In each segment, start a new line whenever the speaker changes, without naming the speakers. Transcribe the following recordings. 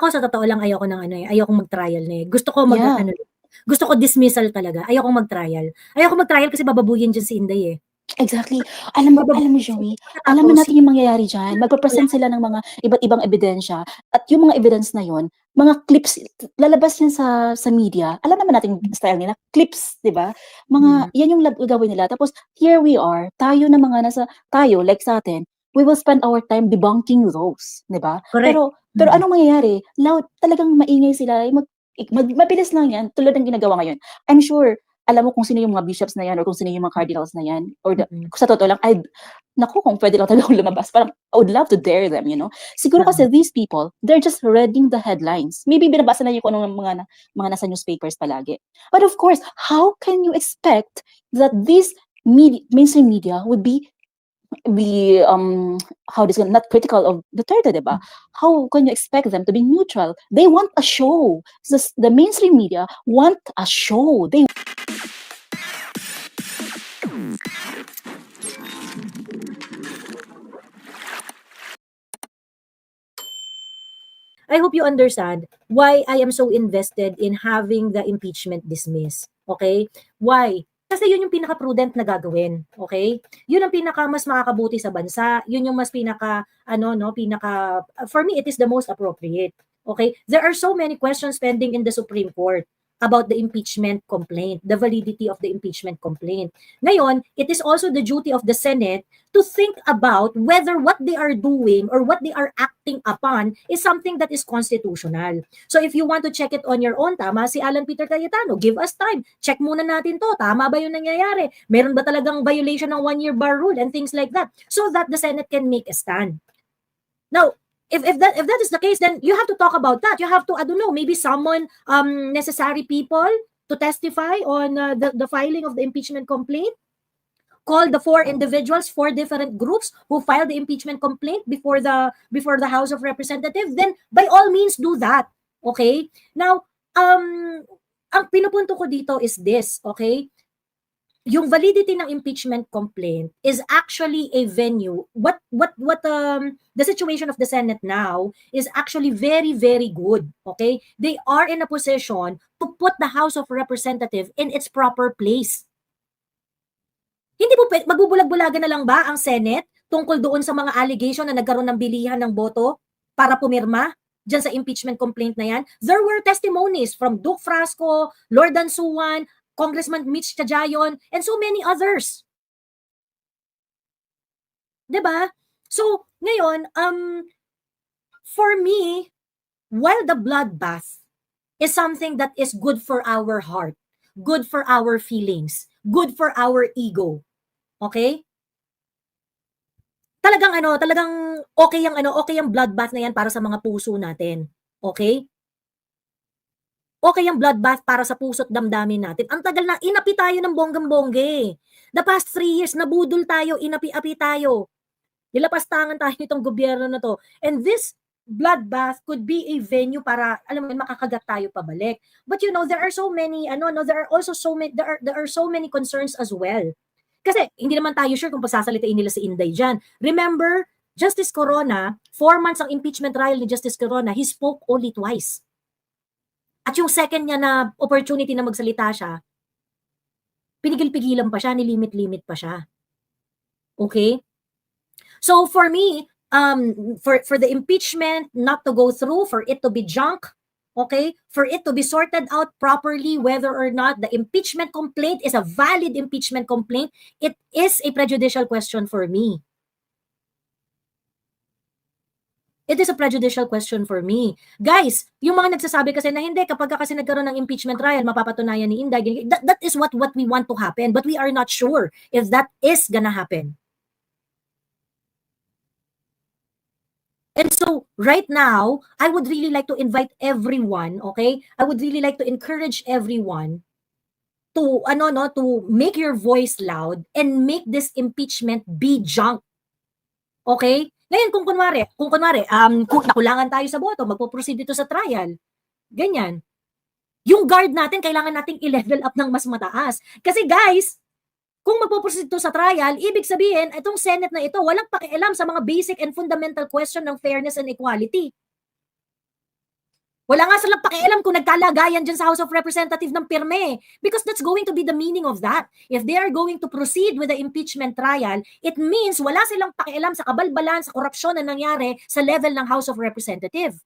Ako sa totoo lang ayoko ng ano, ayokong mag-trial na, eh. Gusto ko
Yeah.
gusto ko dismissal talaga, ayokong mag-trial. Ayokong mag-trial kasi bababuyin diyan si Inday, eh.
Exactly. Alam mo
Bababuyin si
Joey,
Inday
alam
pagkatapos
natin yung mangyayari diyan, magpe-present sila ng mga iba't ibang ebidensya at yung mga evidence na yun, mga clips lalabas yan sa media. Alam naman natin yung style nila, clips, 'di ba?
Mm.
Yan yung gagawin nila tapos here we are, tayo like sa'tin, we will spend our time debunking those, 'di ba?
Correct.
Pero
Mm.
anong mangyayari, loud talagang maingay sila, mabilis lang yan tulad ng ginagawa ngayon. I'm sure alam mo kung sino yung mga bishops na yan or kung sino yung mga cardinals na yan or
Mm.
sa totoo lang, naku kung puwede lang talaga akong lumabas parang I would love to dare them, you know? Siguro
Tama.
kasi these people, they're just reading the headlines. Maybe binabasa na yung kung anong mga nasa newspapers palagi. But of course, how can you expect that this mainstream media would be not critical of Duterte, 'di ba? How can you expect them to be neutral? They want a show. The mainstream media want a show.
I hope you understand why I am so invested in having the impeachment dismissed. Okay? Why? Kasi yun yung pinaka-prudent na gagawin. Okay? Yun ang mas makakabuti sa bansa. Yun yung mas for me, it is the most appropriate. Okay? There are so many questions pending in the Supreme Court about the impeachment complaint, the validity of the impeachment complaint. Ngayon, it is also the duty of the Senate to think about whether what they are doing or what they are acting upon is something that is constitutional. So if you want to check it on your own, tama si Alan Peter Cayetano, give us time. Check muna natin to. Tama ba yung nangyayari? Meron ba talagang violation ng one-year bar rule and things like that so that the Senate can make a stand. Now, if that is the case, then you have to talk about that. You have to, I don't know, maybe summon necessary people to testify on the filing of the impeachment complaint. Call the four individuals, four different groups who filed the impeachment complaint before the House of Representatives, then by all means do that. Okay? Now, ang pinupunto ko dito is this, okay? Yung validity ng impeachment complaint is actually a venue. The situation of the Senate now is actually very, very good. Okay? They are in a position to put the House of Representatives in its proper place. Hindi po magbubulag-bulagan na lang ba ang Senate tungkol doon sa mga allegation na nagkaroon ng bilihan ng boto para pumirma dyan sa impeachment complaint na yan? There were testimonies from Duke Frasco, Lord Dansuan, Congressman Mitch Cajayon, and so many others. 'Di ba? So, ngayon, for me, while the bloodbath is something that is good for our heart, good for our feelings, good for our ego, okay? Talagang okay ang bloodbath na yan para sa mga puso natin. Okay? Okay ang bloodbath para sa puso't damdamin natin. Ang tagal na, inapi tayo ng bonggang-bongge. The past 3 years, nabudol tayo, inapi-api tayo. Nilapastangan tayo nitong gobyerno na to. And this bloodbath could be a venue para, alam mo, makakagat tayo pabalik. But you know, there are so many, there are so many concerns as well. Kasi hindi naman tayo sure kung pasasalitain nila si Inday dyan. Remember, Justice Corona, 4 months ang impeachment trial ni Justice Corona, he spoke only twice. At yung second niya na opportunity na magsalita siya, pinigil-pigilan pa siya, nilimit-limit pa siya. Okay? So for me, for the impeachment not to go through, for it to be junk, okay, for it to be sorted out properly, whether or not the impeachment complaint is a valid impeachment complaint, it is a prejudicial question for me. It is a prejudicial question for me. Guys, yung mga nagsasabi kasi na hindi, kapag kasi nagkaroon ng impeachment trial, mapapatunayan ni Inday, that is what we want to happen, but we are not sure if that is gonna happen. And so, right now, I would really like to invite everyone, okay? I would really like to encourage everyone to, to make your voice loud and make this impeachment be junk. Okay? Ngayon, kung kunwari, kung nakulangan tayo sa boto, magpo-proceed dito sa trial. Ganyan. Yung guard natin, kailangan nating i-level up ng mas mataas. Kasi guys, kung magpo-proceed to sa trial, ibig sabihin, itong Senate na ito, walang pakialam sa mga basic and fundamental question ng fairness and equality. Wala nga silang pakialam kung nagkalagayan dyan sa House of Representatives ng pirme. Because that's going to be the meaning of that. If they are going to proceed with the impeachment trial, it means wala silang pakialam sa kabalbalan, sa korupsyon na nangyari sa level ng House of Representatives.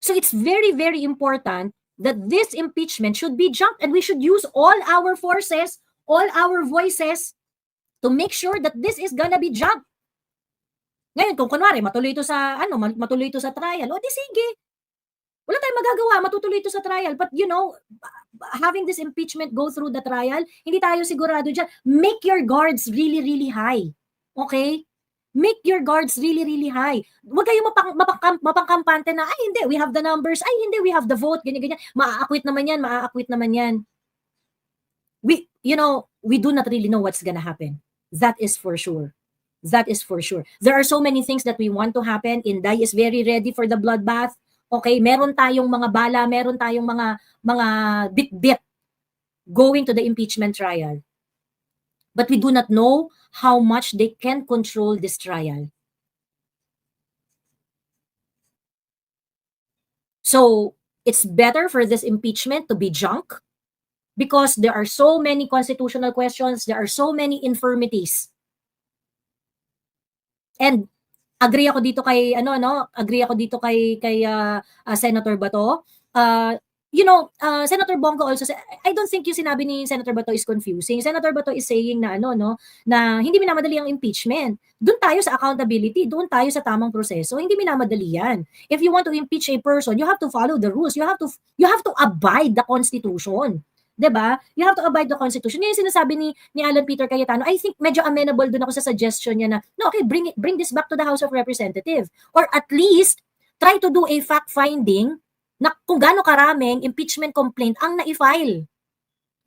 So it's very, very important that this impeachment should be junked and we should use all our forces, all our voices to make sure that this is gonna be junked. Ngayon, kung kunwari, matuloy ito sa, matuloy ito sa trial, o di sige. Wala tayong magagawa, matutuloy ito sa trial. But you know, having this impeachment go through the trial, hindi tayo sigurado dyan. Make your guards really, really high. Okay? Make your guards really, really high. Huwag kayong mapangkampante na, ay hindi, we have the numbers, ay hindi, we have the vote, ganyan-ganyan. Maaakwit naman yan, maaakwit naman yan. We do not really know what's gonna happen. That is for sure. That is for sure. There are so many things that we want to happen. Inday is very ready for the bloodbath. Okay, meron tayong mga bala, meron tayong mga bit-bit going to the impeachment trial. But we do not know how much they can control this trial. So, it's better for this impeachment to be junk because there are so many constitutional questions, there are so many infirmities. And agree ako dito kay Senator Bato. Senator Bongo also said, I don't think yung sinabi ni Senator Bato is confusing. Senator Bato is saying na na hindi minamadali ang impeachment. Doon tayo sa accountability, doon tayo sa tamang proseso. Hindi minamadali yan. If you want to impeach a person, you have to follow the rules. You have to abide the Constitution. 'Di ba? You have to abide the Constitution. Yan yung sinasabi ni Alan Peter Cayetano. I think medyo amenable doon ako sa suggestion niya na, no, okay, bring this back to the House of Representatives. Or at least, try to do a fact-finding na kung gaano karaming impeachment complaint ang na-file.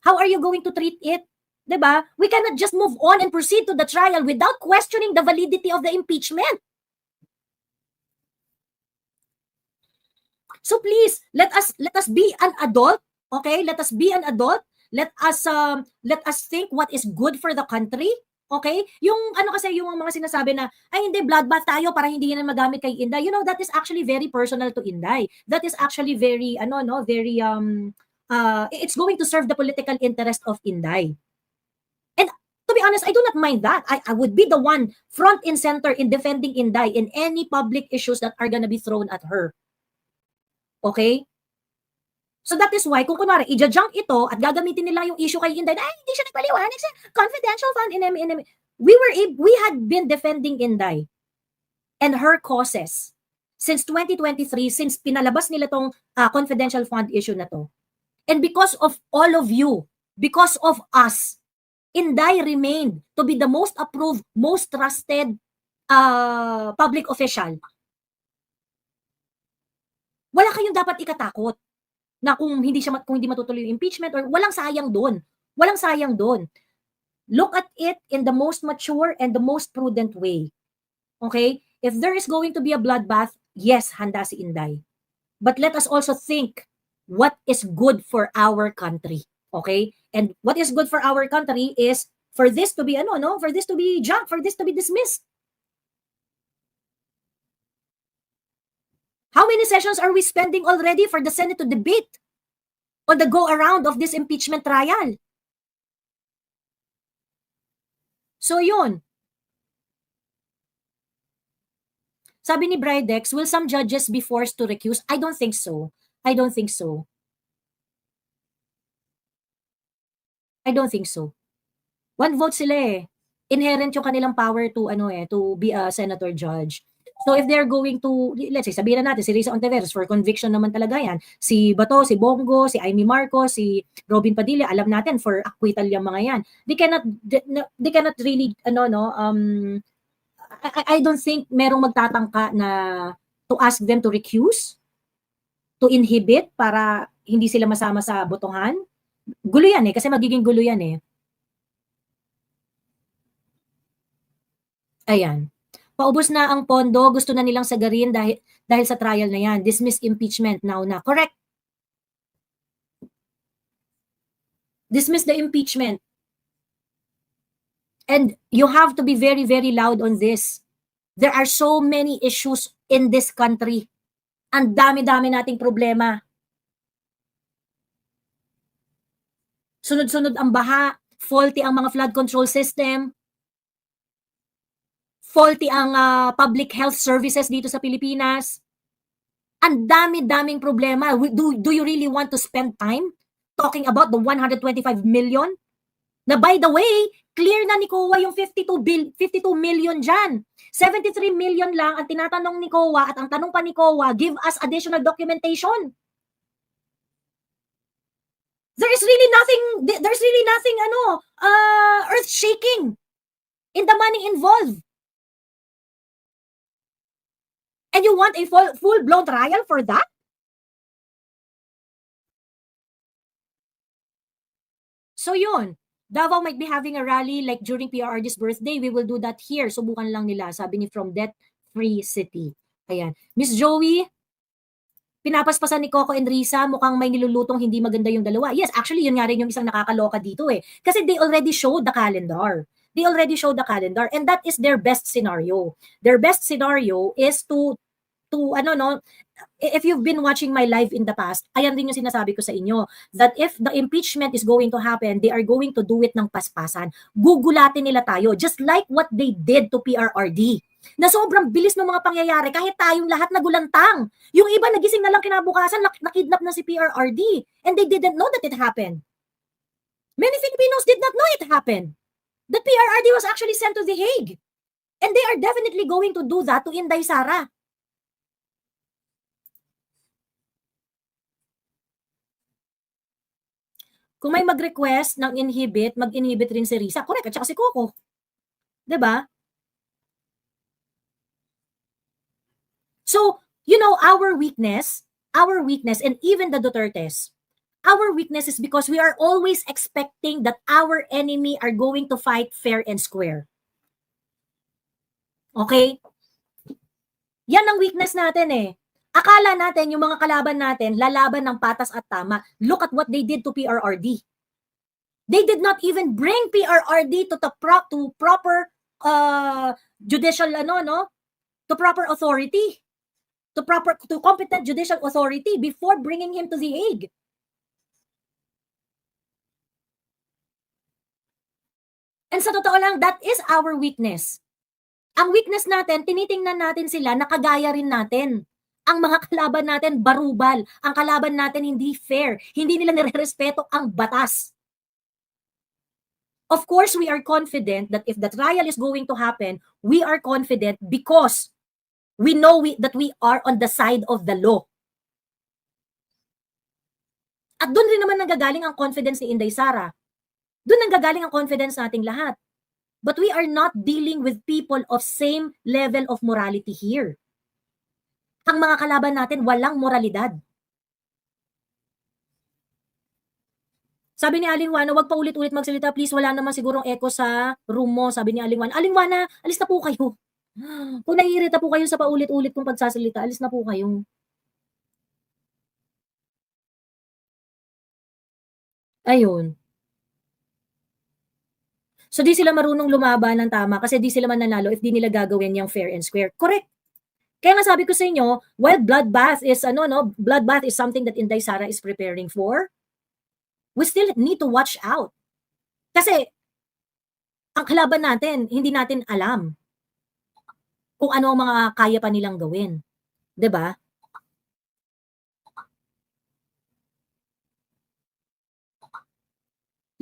How are you going to treat it? 'Di ba? We cannot just move on and proceed to the trial without questioning the validity of the impeachment. So please, let us be an adult. Okay, let us be an adult. Let us think what is good for the country. Okay? Yung kasi yung mga sinasabi na ay hindi bloodbath tayo para hindi yan magamit kay Inday. You know, that is actually very personal to Inday. That is actually very it's going to serve the political interest of Inday. And to be honest, I do not mind that. I would be the one front and center in defending Inday in any public issues that are gonna be thrown at her. Okay? So that is why, kung kunwari, i-junk ito at gagamitin nila yung issue kay Inday, ay, hindi siya nagpaliwanag sa confidential fund, we had been defending Inday and her causes since 2023, since pinalabas nila tong confidential fund issue na to. And because of all of you, because of us, Inday remained to be the most approved, most trusted public official. Wala kayong dapat ikatakot na kung hindi matutuloy yung impeachment or walang sayang doon. Walang sayang doon. Look at it in the most mature and the most prudent way. Okay? If there is going to be a bloodbath, yes, handa si Inday. But let us also think what is good for our country. Okay? And what is good for our country is for this to be for this to be junked, for this to be dismissed. How many sessions are we spending already for the Senate to debate on the go-around of this impeachment trial? So yun. Sabi ni Bridex, will some judges be forced to recuse? I don't think so. I don't think so. I don't think so. One vote sila eh. Inherent yung kanilang power to be a senator judge. So if they're going to, let's say, sabihin na natin, si Risa Ontiveros, for conviction naman talaga yan. Si Bato, si Bongo, si Amy Marcos, si Robin Padilla, alam natin, for acquittal yung mga yan. They cannot really, I don't think merong magtatangka na to ask them to recuse, to inhibit, para hindi sila masama sa botohan. Gulo yan eh, kasi magiging gulo yan eh. Ayan. Paubos na ang pondo, gusto na nilang sagarin dahil sa trial na yan. Dismiss impeachment now na. Correct. Dismiss the impeachment. And you have to be very, very loud on this. There are so many issues in this country. Ang dami-dami nating problema. Sunod-sunod ang baha, faulty ang mga flood control system, faulty ang public health services dito sa Pilipinas. Ang dami-daming problema. Do you really want to spend time talking about the 125 million? Na by the way, clear na ni COA yung 52 million dyan. 73 million lang ang tinatanong ni COA at ang tanong pa ni COA, give us additional documentation. There's really nothing earth-shaking in the money involved. And you want a full-blown trial for that? So yun, Davao might be having a rally like during PRRD's birthday. We will do that here. Subukan lang nila, sabi ni From Debt-Free City. Ayan. Miss Joey, pinapaspasan ni Coco and Risa, mukhang may nilulutong hindi maganda yung dalawa. Yes, actually, yun nga rin yung isang nakakaloka dito eh. Kasi they already showed the calendar. And that is their best scenario. Their best scenario is to if you've been watching my live in the past, ayan din yung sinasabi ko sa inyo, that if the impeachment is going to happen, they are going to do it ng paspasan. Gugulatin nila tayo, just like what they did to PRRD. Na sobrang bilis ng mga pangyayari, kahit tayong lahat nagulantang. Yung iba nagising na lang kinabukasan, nakidnap na si PRRD. And they didn't know that it happened. Many Filipinos did not know it happened. That PRRD was actually sent to The Hague. And they are definitely going to do that to Inday Sara. Kung may mag-request ng inhibit, mag-inhibit rin si Risa. Correct, at saka si Coco. 'Di ba? So, our weakness, and even the Dutertes, our weakness is because we are always expecting that our enemy are going to fight fair and square. Okay? Yan ang weakness natin eh. Akala natin yung mga kalaban natin lalaban ng patas at tama. Look at what they did to PRRD. They did not even bring PRRD to proper judicial to proper authority. To competent judicial authority before bringing him to The Hague. And sa totoo lang, that is our weakness. Ang weakness natin, tinitingnan natin sila, nakagaya rin natin. Ang mga kalaban natin, barubal. Ang kalaban natin, hindi fair. Hindi nila nirerespeto ang batas. Of course, we are confident that if the trial is going to happen, we are confident because we know that we are on the side of the law. At doon rin naman nanggagaling ang confidence ni Inday Sara. Doon nanggagaling ang confidence nating lahat. But we are not dealing with people of same level of morality here. Ang mga kalaban natin, walang moralidad. Sabi ni Aling Wana, wag pa ulit-ulit magsalita, please. Wala naman sigurong echo sa room mo. Sabi ni Aling Wana, Aling Wana, alis na po kayo. Kung naiirita po kayo sa paulit-ulit kong pagsasalita, alis na po kayo. Ayun. So di sila marunong lumaban ng tama kasi di sila mananalo if di nila gagawin yung fair and square. Correct. Kaya nga sabi ko sa inyo, while bloodbath is something that Inday Sara is preparing for, we still need to watch out. Kasi ang kalaban natin, hindi natin alam kung ano ang mga kaya pa nilang gawin. 'Di ba?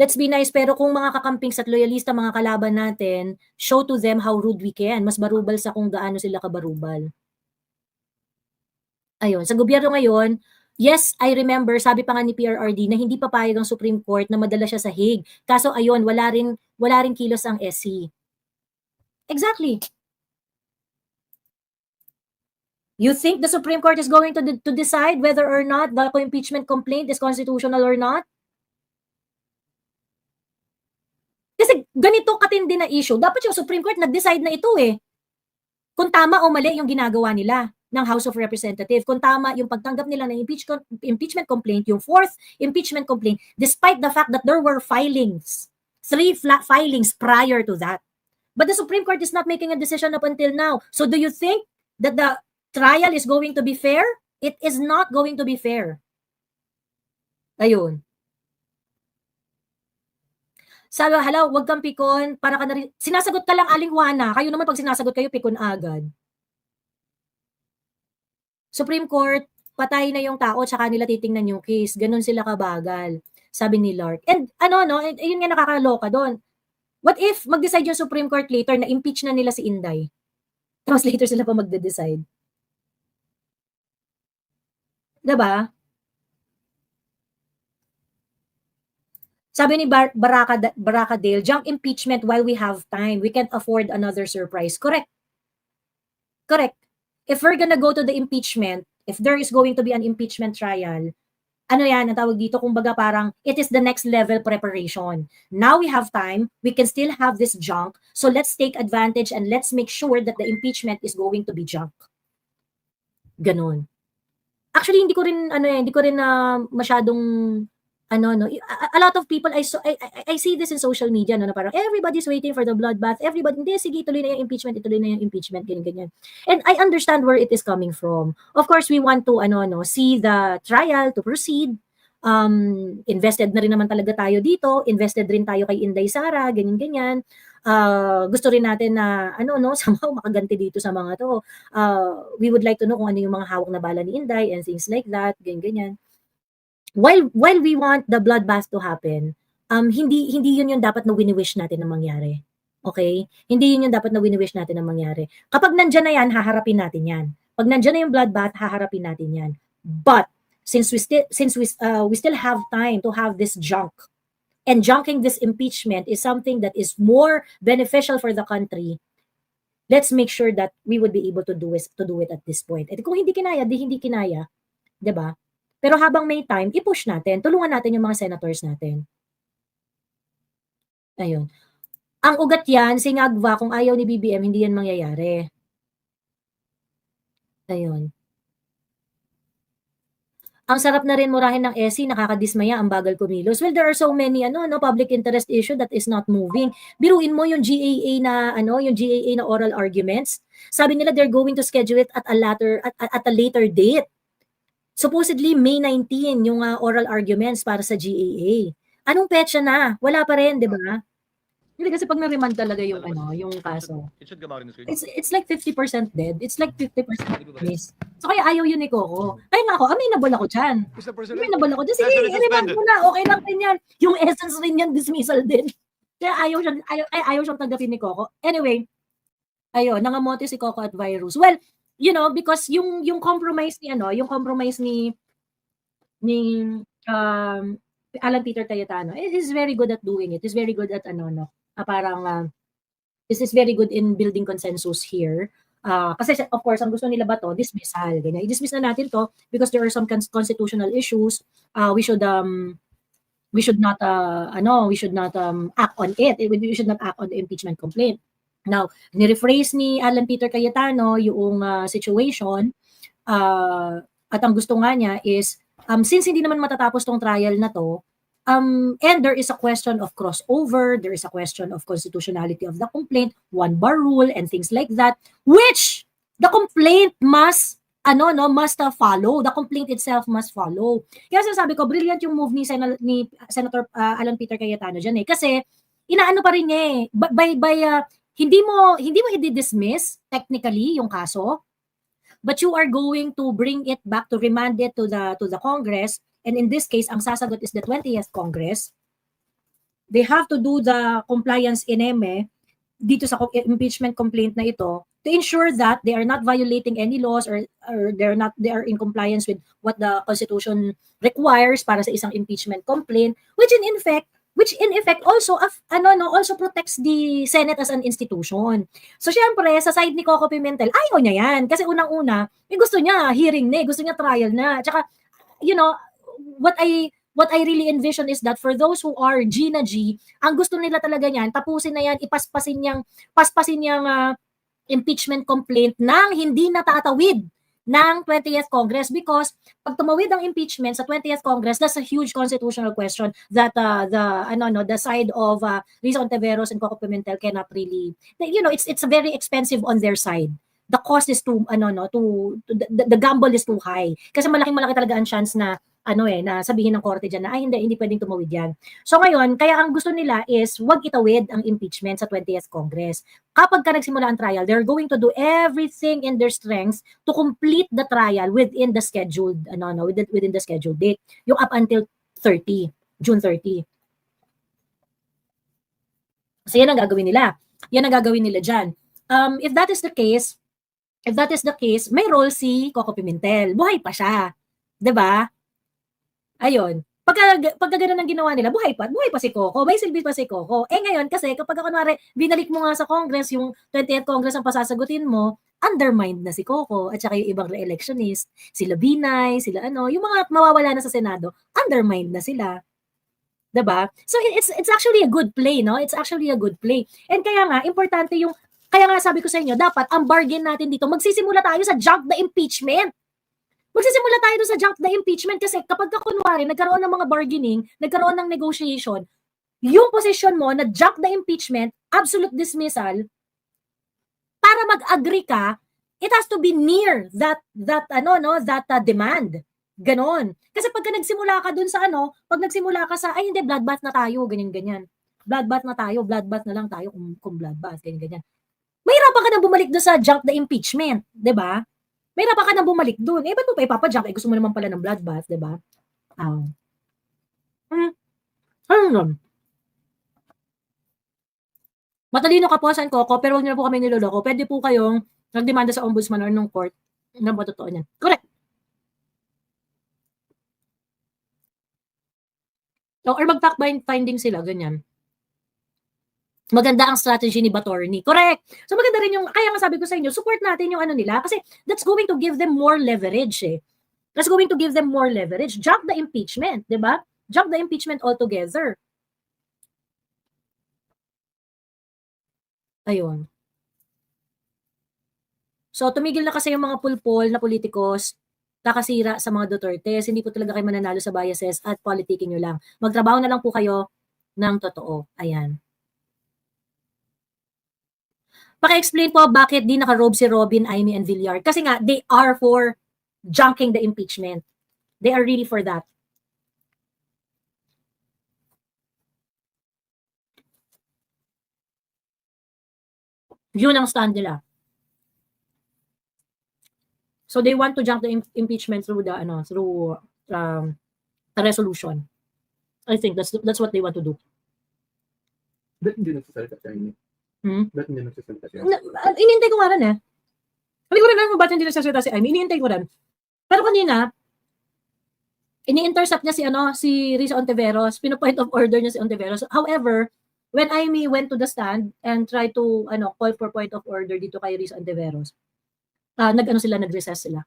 Let's be nice, pero kung mga kakampings at loyalista mga kalaban natin, show to them how rude we can. Mas barubal sa kung gaano sila kabarubal. Ayun, sa gobyerno ngayon, yes, I remember, sabi pa nga ni PRRD na hindi papayag ang Supreme Court na madala siya sa Hague. Kaso ayun, wala rin kilos ang SC. Exactly. You think the Supreme Court is going to decide whether or not the impeachment complaint is constitutional or not? Kasi ganito katindi na issue, dapat yung Supreme Court nag-decide na ito eh. Kung tama o mali yung ginagawa nila ng House of Representatives, kung tama yung pagtanggap nila ng impeachment complaint, yung fourth impeachment complaint, despite the fact that there were filings 3 filings prior to that. But the Supreme Court is not making a decision up until now. So do you think that the trial is going to be fair? It is not going to be fair. Ayun. Sabi, hala, wag kang pikon, para ka na rin. Sinasagot ka lang, Aling Juana. Kayo naman pag sinasagot kayo, pikon agad. Supreme Court, patay na yung tao, tsaka nila titingnan yung case. Ganun sila kabagal, sabi ni Lark. And yun nga nakakaloka doon. What if mag-decide yung Supreme Court later na impeach na nila si Inday? Tapos later sila pa magde-decide. Diba? Sabi ni Baraka Dale, junk impeachment while we have time. We can't afford another surprise. Correct. Correct. If we're gonna go to the impeachment, if there is going to be an impeachment trial, ano yan, ang tawag dito, kumbaga parang, it is the next level preparation. Now we have time, we can still have this junk, so let's take advantage and let's make sure that the impeachment is going to be junk. Ganon. Actually, hindi ko rin masyadong, a lot of people, I see this in social media, na parang, everybody's waiting for the bloodbath, everybody, hindi, sige, ituloy na yung impeachment, ganyan. And I understand where it is coming from. Of course, we want to, see the trial to proceed. Invested na rin naman talaga tayo dito, invested rin tayo kay Inday Sara, ganyan. Gusto rin natin na, somehow makaganti dito sa mga to. We would like to know kung ano yung mga hawak na bala ni Inday and things like that, ganyan. While we want the bloodbath to happen, hindi yun yung dapat na wini-wish natin na mangyari. Okay? Hindi yun yung dapat na wini-wish natin na mangyari. Kapag nandyan na yan, haharapin natin yan. Pag nandyan na yung bloodbath, haharapin natin yan. But since we still have time to have this junk, and junking this impeachment is something that is more beneficial for the country, let's make sure that we would be able to do it at this point. At kung hindi kinaya, di hindi kinaya, 'di ba? Pero habang may time, i-push natin, tulungan natin yung mga senators natin. Ayun. Ang ugat yan, singagwa, kung ayaw ni BBM, hindi yan mangyayari. Ayun. Ang sarap na rin murahin ng SC, nakakadismaya, ang bagal kumilos. Well, there are so many public interest issue that is not moving. Biruin mo yung GAA na oral arguments. Sabi nila they're going to schedule it at a later date. Supposedly May 19 yung oral arguments para sa GAA. Anong petsa na? Wala pa rin, 'di ba? Hindi kasi pag na-remand talaga yung yung kaso.
It should come out in the screen.
It's like 50% dead. It's like 50% miss. So kaya ayaw yun ni Coco. Kaya nga ako, amenable ako dyan. Amenable ako dyan. Sige, i-remand mo na. Okay lang din yan. Yung essence rin yan, dismissal din. Kaya ayaw siyang tanggapin ni Coco. Anyway, ayun, nangamote si Coco at Virus. Well, because yung compromise ni Alan Peter Cayetano is very good at doing it. He's very good at this is very good in building consensus here. Kasi of course, ang gusto nila ba to, dismissal. Ganyan. I-dismiss na natin to because there are some constitutional issues. We should not act on it. We should not act on the impeachment complaint. Now, ni-rephrase ni Alan Peter Cayetano yung situation at ang gusto nga niya is since hindi naman matatapos tong trial na to, and there is a question of crossover, there is a question of constitutionality of the complaint, one bar rule and things like that, which the complaint must follow. The complaint itself must follow. Kaya sabi ko, brilliant yung move ni Senator Alan Peter Cayetano dyan kasi inaano pa rin niya hindi mo i-dismiss technically yung kaso, but you are going to bring it back, to remand it to the Congress, and in this case, ang sasagot is the 20th Congress. They have to do the compliance dito sa impeachment complaint na ito to ensure that they are not violating any laws or they are in compliance with what the Constitution requires para sa isang impeachment complaint, which in effect also protects the Senate as an institution. So syempre sa side ni Coco Pimentel, ayaw niya yan kasi unang-una, gusto niya hearing na, gusto niya trial na. Tsaka what I really envision is that for those who are G na G, ang gusto nila talaga niyan, tapusin na yan, paspasin niyang impeachment complaint nang hindi natatawid ng 20th Congress because pag tumawid ang impeachment sa 20th Congress, that's a huge constitutional question that the side of Risa Ontiveros and Coco Pimentel cannot really, it's very expensive on their side. The cost is too the gamble is too high kasi malaki talaga ang chance na na sabihin ng korte diyan na ay hindi pwedeng tumawid yan. So ngayon, kaya ang gusto nila is wag itawid ang impeachment sa 20th Congress. Kapag ka nagsimula ang trial, they're going to do everything in their strengths to complete the trial within the scheduled within the scheduled date, yung up until June 30. So yan ang gagawin nila. Yan ang gagawin nila diyan. If that is the case, may role si Coco Pimentel. Buhay pa siya. 'Di ba? Ayun. Pagka ganun ang ginawa nila, buhay pa si Coco, may silbi pa si Coco. Eh ngayon kasi kapag kunwari binalik mo nga sa Congress yung 20th Congress ang pasasagutin mo, undermined na si Coco at saka yung ibang re-electionist, sila Binay, sila yung mga mawawala na sa Senado, undermined na sila. 'Di ba? So it's actually a good play, no? It's actually a good play. And kaya nga importante kaya nga sabi ko sa inyo, dapat ang bargain natin dito, magsisimula tayo sa junk the impeachment. Magsisimula tayo sa junk the impeachment kasi kapag kunwari nagkaroon ng mga bargaining, nagkaroon ng negotiation, yung position mo na junk the impeachment, absolute dismissal, para mag-agree ka, it has to be near that demand. Ganon. Kasi pagka nagsimula ka dun sa pag nagsimula ka sa, ay hindi, bloodbath na tayo, ganyan-ganyan. Bloodbath na lang tayo kung bloodbath, ganyan-ganyan. Mahirapan ka na bumalik doon sa junk the impeachment, 'di ba? Mahirapan ka na bumalik doon. Eh ba't mo pa ipapa-junk? Eh gusto mo naman pala ng bloodbath, 'di ba? Matalino ka po, San Coco, pero huwag niyo po kami niloloko. Pwede po kayong nagdemanda sa ombudsman or ng court na matotoo niyan. Correct. Or mag-fact finding sila, ganyan. Maganda ang strategy ni Batorni. Correct. So maganda rin kaya nga sabi ko sa inyo, support natin yung nila kasi that's going to give them more leverage eh. That's going to give them more leverage. Jump the impeachment, di ba? Jump the impeachment altogether. Ayun. So tumigil na kasi yung mga pulpol na politikos kakasira sa mga Dutertes. Hindi po talaga kayo mananalo sa biases at politikin nyo lang. Magtrabaho na lang po kayo ng totoo. Ayan. Paki-explain po bakit di naka-robe si Robin, Amy, and Villar. Kasi nga, they are for junking the impeachment. They are really for that. Yun ang stand nila. So they want to junk the impeachment through the resolution. I think that's what they want to do.
Ba't hindi nagsasalita siya? Ba't hindi nagsasalita siya?
Inintay ko nga rin eh. Hindi ko rin alam kung ba't hindi nagsasalita si Amy. Inintay ko rin. Pero kanina, ini-intercept niya si Risa Ontiveros. Pino-point of order niya si Ontiveros. However, when Amy went to the stand and tried to call for point of order dito kay Risa Ontiveros, nag-recess sila.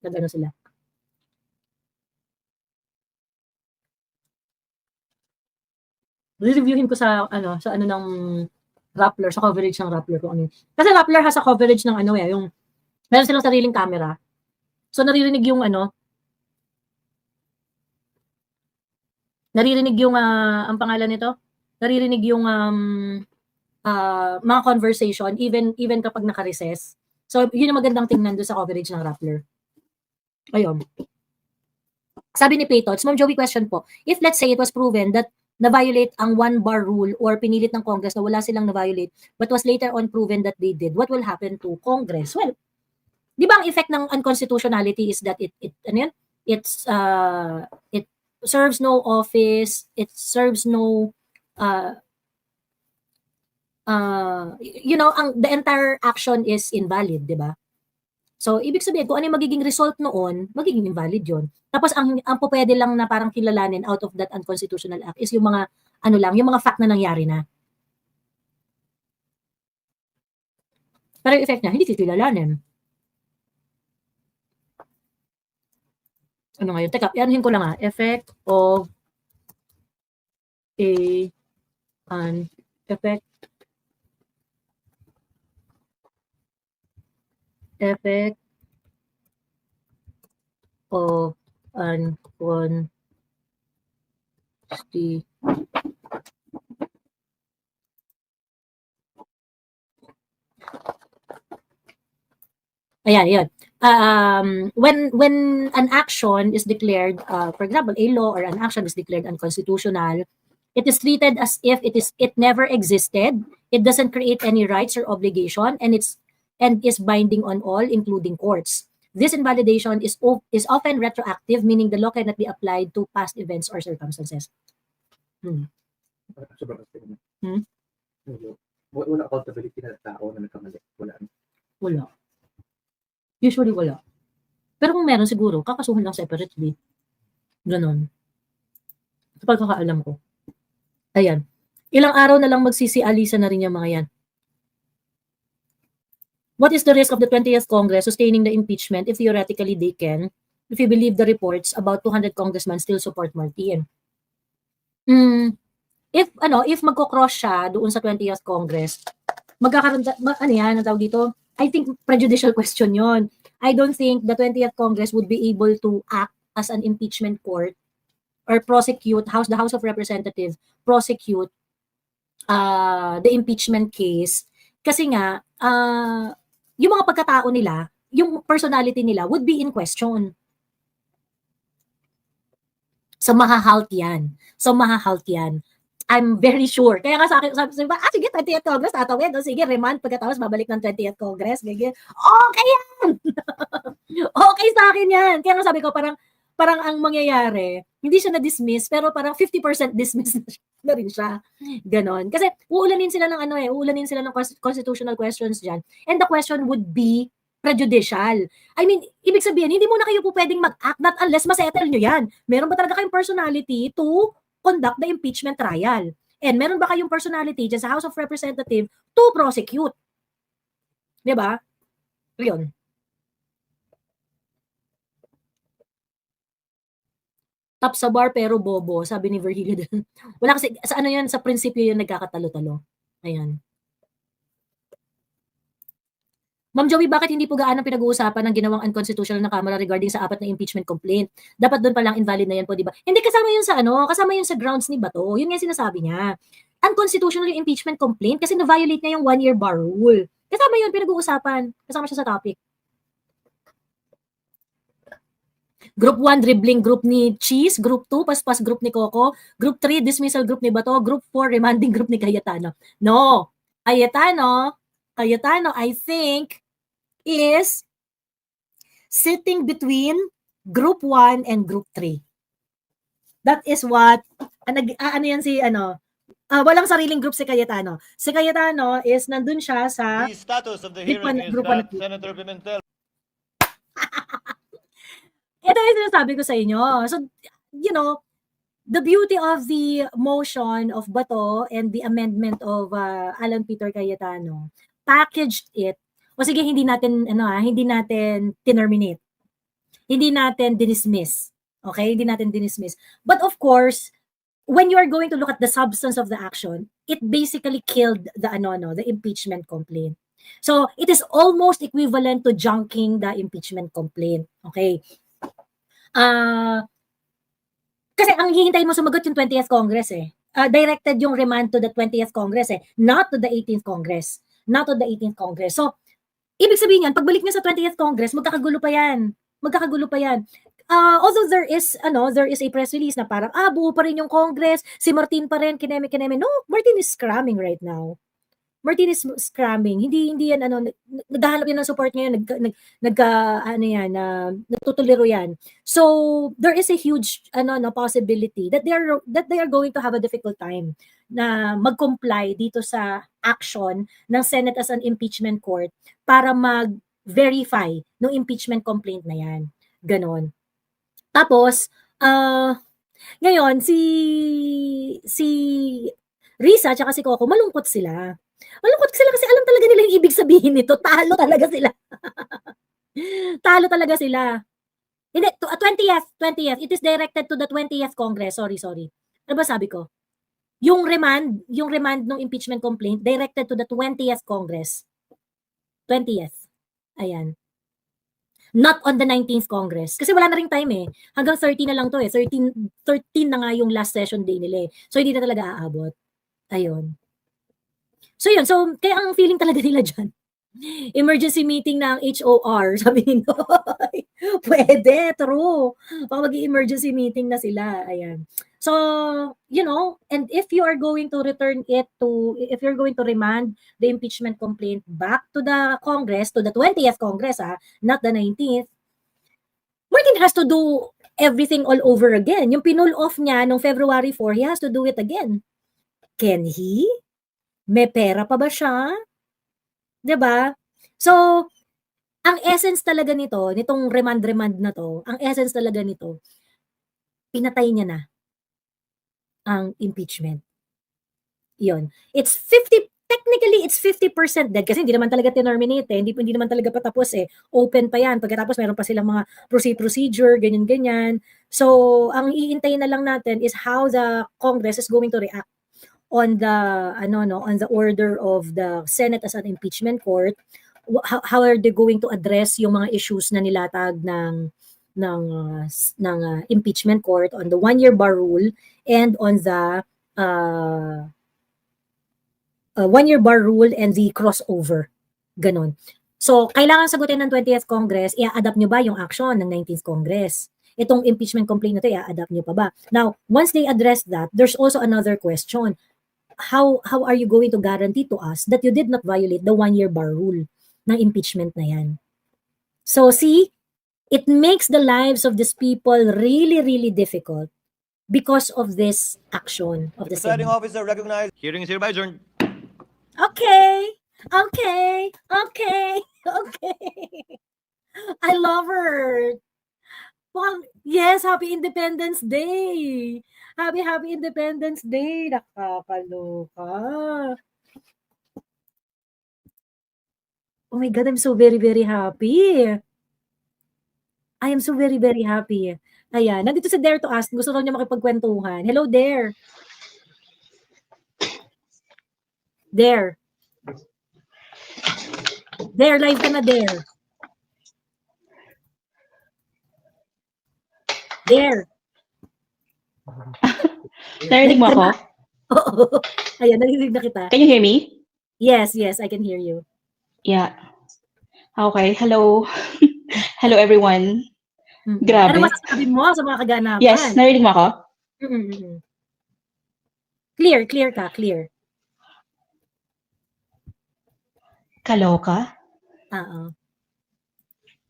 Sila. Re-reviewin ko sa ng Rappler, sa coverage ng Rappler kung ano. Kasi Rappler has a coverage ng yung meron silang sariling camera. So naririnig yung ang pangalan nito, naririnig yung mga conversation even kapag naka-recess. So yun yung magandang tingnan doon sa coverage ng Rappler. Ayun. Sabi ni Paytots, Ma'am Joey, question po. If let's say it was proven that na-violate ang one-bar rule or pinilit ng Congress na wala silang na-violate but was later on proven that they did, what will happen to Congress? Well, di ba ang effect ng unconstitutionality is that it serves no office, it serves no the entire action is invalid, di ba? So, ibig sabihin, kung ano yung magiging result noon, magiging invalid yun. Tapos, ang pwede lang na parang kilalanin out of that unconstitutional act is yung mga, yung mga fact na nangyari na. Pero yung effect niya, hindi kilalanin. Ano ngayon? Teka, anuhin ko lang effect of an effect Ayan, yun. When an action is declared, for example, a law or an action is declared unconstitutional, it is treated as if it never existed. It doesn't create any rights or obligation, and is binding on all, including courts. This invalidation is often retroactive, meaning the law cannot be applied to past events or circumstances.
Sobrang kasi naman.
Hmm?
Wala accountability na tao na nagkamali. Wala.
Wala. Usually wala. Pero kung meron siguro, kakasuhan lang separately. Ganon. Sa pagkakaalam ko. Ayan. Ilang araw na lang magsisialisa na rin yung mga yan. What is the risk of the 20th Congress sustaining the impeachment if theoretically they can, if you believe the reports about 200 congressmen still support Martin? If magko-cross siya doon sa 20th Congress, magkakaroon, ano yan, ang tawag dito? I think prejudicial question yon. I don't think the 20th Congress would be able to act as an impeachment court or prosecute the House of Representatives prosecute the impeachment case kasi nga yung mga pagkatao nila, yung personality nila would be in question. So mahahalt yan. I'm very sure. Kaya nga sa akin, sabi ba, sige, 20th Congress, tatawid. Sige, remand, pagkatapos babalik ng 20th Congress. Okay yan! Okay sa akin yan. Kaya nga sabi ko, parang ang mangyayari, hindi siya na-dismiss, pero parang 50% dismiss na rin siya. Ganon. Kasi uulanin sila ng constitutional questions dyan. And the question would be prejudicial. I mean, ibig sabihin, hindi mo na kayo po pwedeng mag-act not unless masettle nyo yan. Meron ba talaga kayong personality to conduct the impeachment trial? And meron ba kayong personality dyan sa House of Representatives to prosecute? Diba? Yun. Top sa bar pero bobo, sabi ni Virgilio din. Wala kasi, sa ano yan, sa prinsipyo yun nagkakatalo-talo. Ayan. Ma'am Joey, bakit hindi po gaano pinag-uusapan ng ginawang unconstitutional na Kamara regarding sa 4 na impeachment complaint? Dapat doon pa lang invalid na yan po, di ba? Hindi, kasama yun kasama yun sa grounds ni Bato. Yun nga sinasabi niya. Unconstitutional yung impeachment complaint kasi na-violate niya yung 1-year bar rule. Kasama yun, pinag-uusapan. Kasama siya sa topic. Group 1, dribbling group ni Cheese. Group 2, paspas group ni Coco. Group 3, dismissal group ni Bato. Group 4, remanding group ni Cayetano. No. Cayetano, I think, is sitting between group 1 and group 3. That is what, walang sariling group si Cayetano. Si Cayetano is nandun siya sa
The status of the hearing is that Senator Pimentel.
Ito yung sinasabi ko sa inyo. So, the beauty of the motion of Bato and the amendment of Alan Peter Cayetano packaged it. O sige, hindi natin terminate. Hindi natin dismiss. Okay? Hindi natin dismiss. But of course, when you are going to look at the substance of the action, it basically killed the impeachment complaint. So, it is almost equivalent to junking the impeachment complaint. Okay? Kasi ang hihintayin mo sumagot yung 20th Congress directed yung remand to the 20th Congress not to the 18th Congress. Not to the 18th Congress. So, ibig sabihin yan, pagbalik niya sa 20th Congress, magkakagulo pa yan. Although there is a press release na parang, buo pa rin yung Congress, si Martin pa rin, kineme. No, Martin is scramming right now. Martin is scramming. Hindi yan, naghahanap yan ng support ngayon, natutuliro yan. So, there is a huge, possibility that they are going to have a difficult time na mag-comply dito sa action ng Senate as an impeachment court para mag-verify ng impeachment complaint na yan. Ganon. Tapos, ngayon, si Risa at si Coco, malungkot sila. Malungkot sila kasi alam talaga nila yung ibig sabihin nito. Talo talaga sila. Talo talaga sila. Hindi, 20th. It is directed to the 20th Congress. Sorry. Ano ba sabi ko? Yung remand ng impeachment complaint directed to the 20th Congress. 20th. Ayan. Not on the 19th Congress. Kasi wala na ring time eh. Hanggang 30 na lang to eh. 13 na nga yung last session day nila eh. So, hindi na talaga aabot. Ayun. So, yun. So, kaya ang feeling talaga nila dyan, emergency meeting ng HOR, sabi ni Noy. Pwede, true. Baka mag-emergency meeting na sila. Ayan. So, and if you are going to if you're going to remand the impeachment complaint back to the Congress, to the 20th Congress, not the 19th, Martin has to do everything all over again. Yung pinull off niya noong February 4, he has to do it again. Can he? May pera pa ba siya? 'Di ba? So, ang essence talaga nitong remand na to, ang essence talaga nito, pinatay niya na ang impeachment. Yun. Technically, it's 50% dead kasi hindi naman talaga terminate eh. Hindi naman talaga patapos eh. Open pa yan. Pagkatapos meron pa silang mga procedure, ganyan-ganyan. So, ang iintayin na lang natin is how the Congress is going to react on the order of the Senate as an impeachment court. How are they going to address yung mga issues na nilatag ng impeachment court on the 1-year bar rule and on the 1-year bar rule and the crossover. Ganon. So, kailangan sagutin ng 20th Congress, i-adapt nyo ba yung action ng 19th Congress? Itong impeachment complaint na ito, i-adapt nyo pa ba? Now, once they address that, there's also another question. How are you going to guarantee to us that you did not violate the 1-year bar rule ng impeachment na yan? So, see, it makes the lives of these people really, really difficult because of this action of the
Presiding
Senate.
officer recognized. Hearing is hereby adjourned.
Okay. I love her. Well, yes, happy Independence Day. Happy Independence Day. Nakakaloka. Oh my God, I'm so very, very happy. I am so very, very happy. Ayan, nandito si Dare to ask. Gusto raw niya makipagkwentuhan. Hello, Dare. Dare. Dare, live ka na, Dare. Dare.
Narinig mo ako?
Oo. Ayan, narinig na kita.
Can you hear me?
Yes, I can hear you.
Yeah. Okay, hello. Hello everyone. Grabe.
Ano masasabi mo sa mga kaganapan?
Yes, narinig mo ako?
Clear ka, clear.
Kaloka?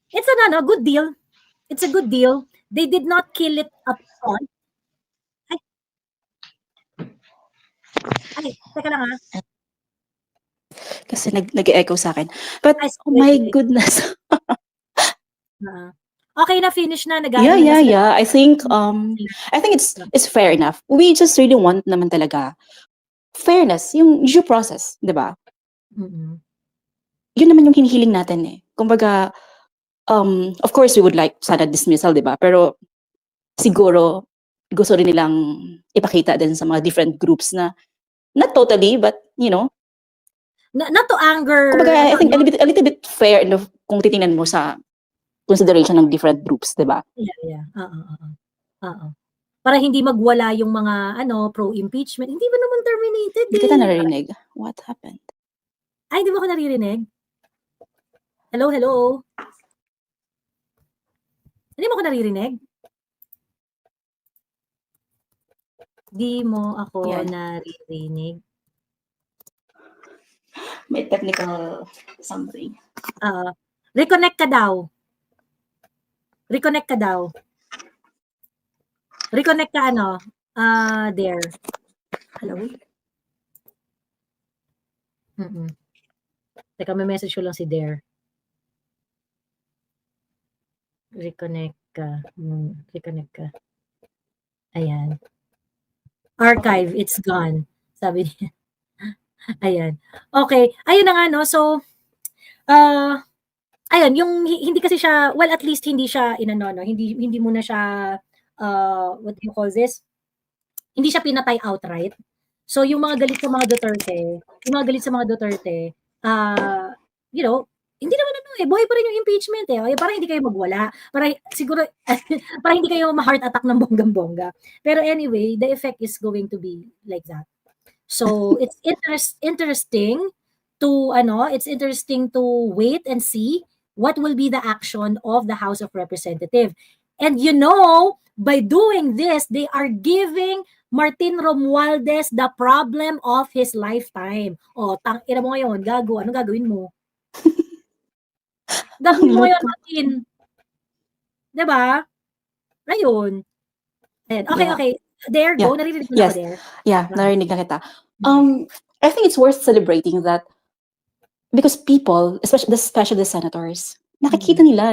It's good deal. It's a good deal. They did not kill it up front. Ay, teka lang ha.
Kasi nag-echo sa akin. But, oh my goodness.
Okay na, finish na.
Yeah. I think it's fair enough. We just really want naman talaga fairness, yung due process, di ba? Yun naman yung hinihiling natin eh. Kumbaga, of course, we would like sana dismissal, di ba? Pero siguro, gusto rin nilang ipakita din sa mga different groups na, not totally, but,
not to anger.
Kumbaga, I think a little bit fair kung titingnan mo sa consideration ng different groups, di ba?
Yeah. Para hindi magwala yung mga pro-impeachment. Hindi ba naman terminated?
Hindi kita naririnig. What happened?
Ay, hindi mo ako naririnig? Hello? Hindi mo ako naririnig? Di mo ako naririnig.
May technical something.
Reconnect ka daw. Reconnect ka there. Hello? Teka, may message ko lang si Dare. Reconnect ka. Ayan. Archive, it's gone. Sabi niya. Ayan. Okay. Ayun na nga, no? So, ayun, yung hindi kasi siya, well, at least hindi siya hindi mo na siya, what do you call this? Hindi siya pinatay outright. So, yung mga galit sa mga Duterte, hindi naman buhay pa rin yung impeachment eh. Para hindi kayo magwala. Para siguro, para hindi kayo ma-heart attack ng bonggang-bongga. Pero anyway, the effect is going to be like that. So, it's interesting to wait and see what will be the action of the House of Representatives. And by doing this, they are giving Martin Romualdez the problem of his lifetime. Tangina mo ngayon, gago, ano gagawin mo? Gagawin mo ngayon, Martin. Diba? Ayun. Okay. There, go. Naririnig mo na ako there.
Yeah, narinig na kita. I think it's worth celebrating that because people, especially the senators, nakikita nila,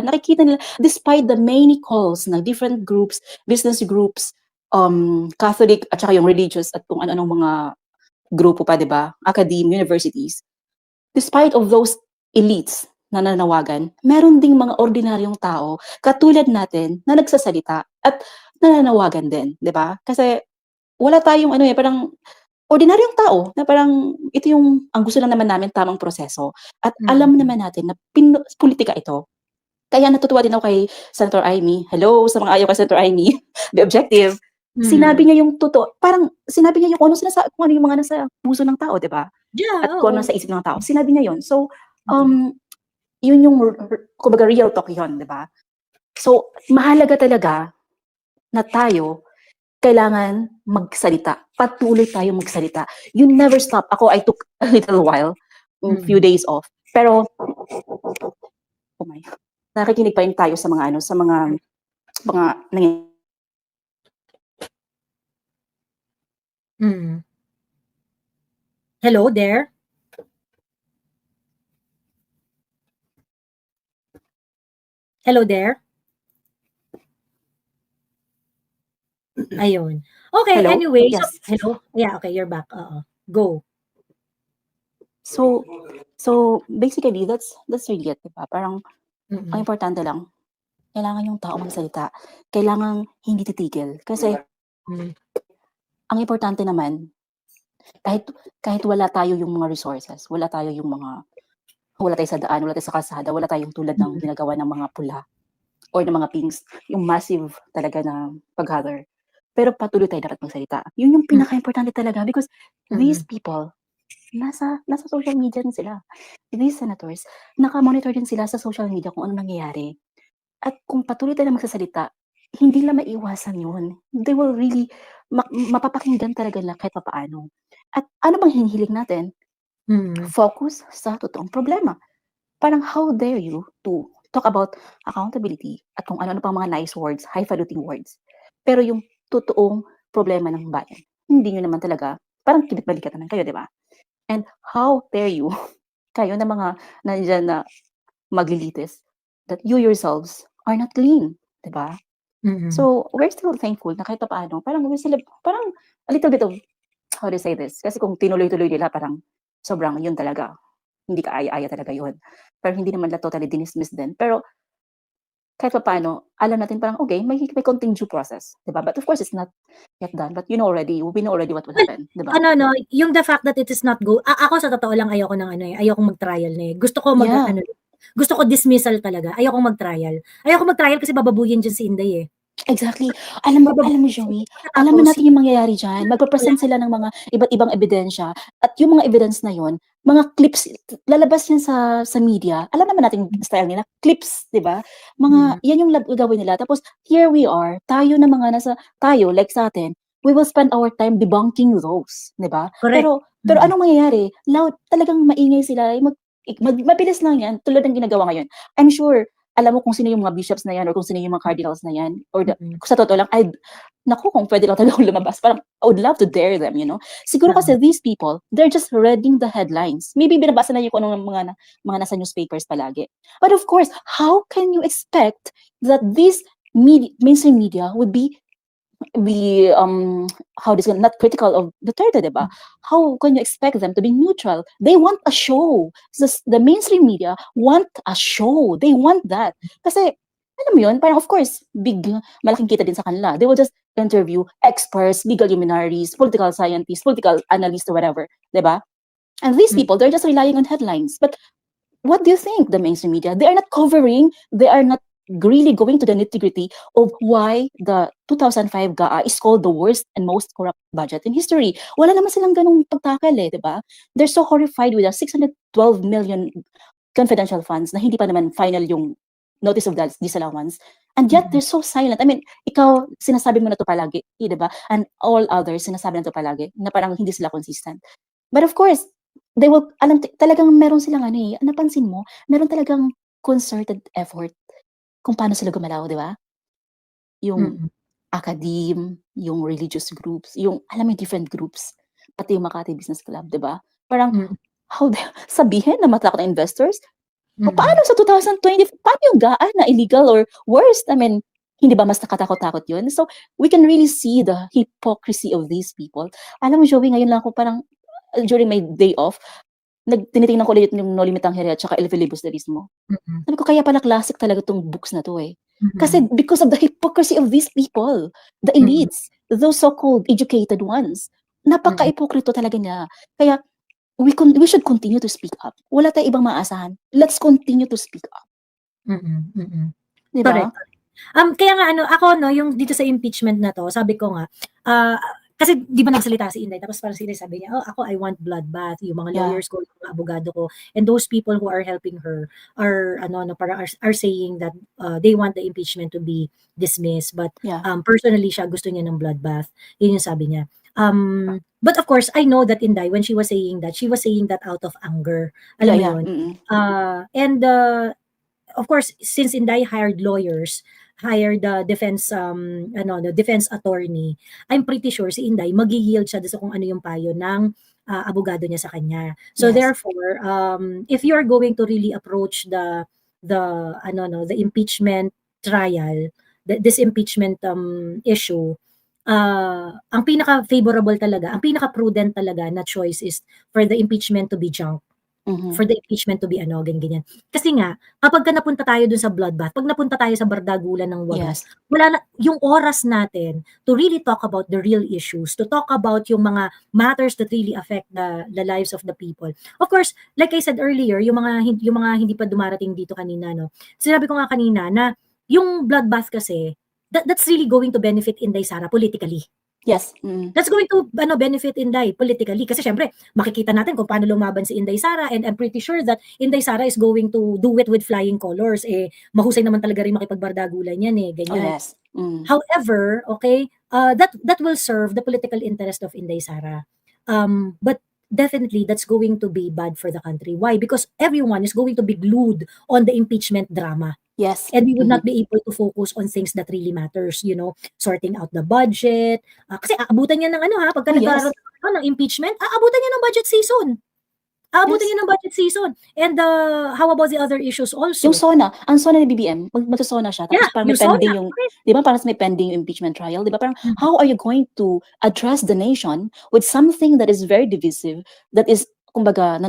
despite the many calls ng different groups, business groups, Catholic, at saka yung religious, at kung ano-anong mga grupo pa, diba? Academe, universities. Despite of those elites na nanawagan, meron ding mga ordinaryong tao, katulad natin, na nagsasalita at nananawagan din, diba? Kasi wala tayong parang ordinaryong tao na parang ito yung ang gusto lang naman namin tamang proseso at alam naman natin na politika ito. Kaya natutuwa din ako kay Senator Amy. Hello sa mga ayaw kay Senator Amy. The objective. Sinabi niya yung totoo. Parang sinabi niya yung kung ano yung mga nasa puso ng tao, 'di ba?
Yeah,
at kung ano nasa isip ng tao. Sinabi niya yun. So, yun yung kumbaga real talk yun, 'di ba? So, mahalaga talaga na tayo kailangan magsalita. Patuloy tayo magsalita. You never stop. Ako, I took a little while, a few days off. Pero, nakikinig pa rin tayo sa mga
Hello there? Hello there? Ayun. Okay,
hello?
Anyway.
Yes.
So, hello? Yeah, okay, you're back. Go.
So basically, that's really it, diba? Parang, ang importante lang, kailangan yung tao magsalita. Kailangan hindi titigil. Kasi, ang importante naman, kahit wala tayo yung mga resources, wala tayo sa daan, wala tayo sa kalsada, wala tayong tulad ng ginagawa ng mga pula or ng mga pinks, yung massive talaga na pag-gather. Pero patuloy tayo dapat magsalita. Yun yung pinaka-importante talaga because these people, nasa social media din sila. These senators, naka-monitor din sila sa social media kung ano nangyayari. At kung patuloy tayo na magsasalita, hindi lang maiwasan yun. They will really, mapapakinggan talaga lang kahit papaano. At ano bang hinihiling natin? Focus sa totoong problema. Parang how dare you to talk about accountability at kung ano-ano pang mga nice words, highfalutin words. Pero yung totoong problema ng bayan, hindi nyo naman talaga, parang kinit-balikat naman kayo, di ba? And how dare you, kayo na mga nandiyan na maglilitis, that you yourselves are not clean, di ba? So, we're still thankful na kahit paano, parang a little bit of, how to say this, kasi kung tinuloy-tuloy nila, parang sobrang yun talaga. Hindi ka aya-aya talaga yun. Pero hindi naman totally dinismiss din. Pero, kahit paano, alam natin parang, okay, may konting due process. Diba? But of course, it's not yet done. But we know already what will happen. Diba?
Yung the fact that it is not go, ako sa totoo lang, ayokong mag-trial na eh. Gusto ko gusto ko dismissal talaga. Ayokong mag-trial. Ayokong mag-trial kasi bababuyin dyan si Inday eh.
Exactly. Alam mo, Joey, alam natin yung mangyayari dyan. Magpapresent sila ng mga iba't ibang ebidensya. At yung mga evidence na yon, mga clips, lalabas yan sa media. Alam naman natin style nila, clips, di ba? Yan yung gagawin nila. Tapos, here we are, tayo like sa atin, we will spend our time debunking those, di ba? Pero anong mangyayari? Talagang maingay sila. Mabilis lang yan, tulad ng ginagawa ngayon. I'm sure, alam mo kung sino yung mga bishops na yan or kung sino yung mga cardinals na yan or sa totoo lang, kung pwede lang talaga lumabas, parang I would love to dare them, you know. Siguro kasi these people, they're just reading the headlines. Maybe binabasa na yung kung anong mga nasa newspapers palagi. But of course, how can you expect that this mainstream media would be not critical of Duterte, diba? How can you expect them to be neutral? They want a show. The mainstream media want a show. They want that. Kasi, alam mo yun, parang of course, malaking kita din sa kanila. They will just interview experts, legal luminaries, political scientists, political analysts, or whatever, diba? And these people, they're just relying on headlines. But what do you think, the mainstream media? They are not covering, they are not really going to the nitty-gritty of why the 2005 GAA is called the worst and most corrupt budget in history. Wala naman silang ganung pagtakal di ba? They're so horrified with the 612 million confidential funds na hindi pa naman final yung notice of disallowance. And yet, they're so silent. I mean, ikaw, sinasabi mo na to palagi, di ba? And all others, sinasabi na to palagi, na parang hindi sila consistent. But of course, they will, talagang meron silang napansin mo, meron talagang concerted effort kung paano sila gumalaw, di ba? Yung academe, yung religious groups, yung, alam mo, different groups, pati yung Makati Business Club, di ba? Parang, sabihin na matakot na investors, paano sa 2020, paano yung GAA na illegal or worse? I mean, hindi ba mas nakatakot-takot yun? So, we can really see the hypocrisy of these people. Alam mo, Joey, ngayon lang ako parang, during my day off, tinitingnan ko ulit yung No Limit Tangere at saka El Filibusterismo. Sabi ko, kaya pala classic talaga tong books na to Kasi because of the hypocrisy of these people, the elites, those so-called educated ones, napaka-ipokrito talaga niya. Kaya, we should continue to speak up. Wala tayong ibang maasahan. Let's continue to speak up. Diba?
Correct. Kaya nga ako yung dito sa impeachment na to, sabi ko nga, kasi di ba nagsalita si Inday, tapos parang sabi niya, ako I want bloodbath, yung mga lawyers ko, yung mga abogado ko, and those people who are helping her are parang are saying that they want the impeachment to be dismissed, but personally siya gusto niya ng bloodbath. Yun yung sabi niya. But of course, I know that Inday, when she was saying that out of anger. Alam mo yun? And of course, since Inday hired the defense attorney, I'm pretty sure si Inday mag-yield siya sa kung ano yung payo ng abogado niya sa kanya. So therefore, if you're going to really approach the impeachment trial, this impeachment issue, ang pinaka-favorable talaga, ang pinaka-prudent talaga na choice is for the impeachment to be junk. For the impeachment to be ganyan. Kasi nga, kapag napunta tayo dun sa bloodbath, pag napunta tayo sa bardagulan ng wagas, wala na, yung oras natin to really talk about the real issues, to talk about yung mga matters that really affect the lives of the people. Of course, like I said earlier, yung mga hindi pa dumarating dito kanina, sinabi ko nga kanina na yung bloodbath kasi, that's really going to benefit Inday Sara politically.
Yes.
That's going to benefit Inday politically kasi syempre makikita natin kung paano lumaban si Inday Sara, and I'm pretty sure that Inday Sara is going to do it with flying colors. Mahusay naman talaga rin makipagbardagulan yan ganyan. However, that will serve the political interest of Inday Sara. But definitely that's going to be bad for the country. Why? Because everyone is going to be glued on the impeachment drama.
Yes.
And we would not be able to focus on things that really matters, sorting out the budget. Kasi aabutan niya ng pagka nagkaroon ng impeachment, aabutan niya ng budget season. And how about the other issues also?
Yung SONA, ang SONA ni BBM, magsa-SONA siya. Tapos parang may pending di ba parang may pending yung impeachment trial, di ba? Parang how are you going to address the nation with something that is very divisive, that is kumbaga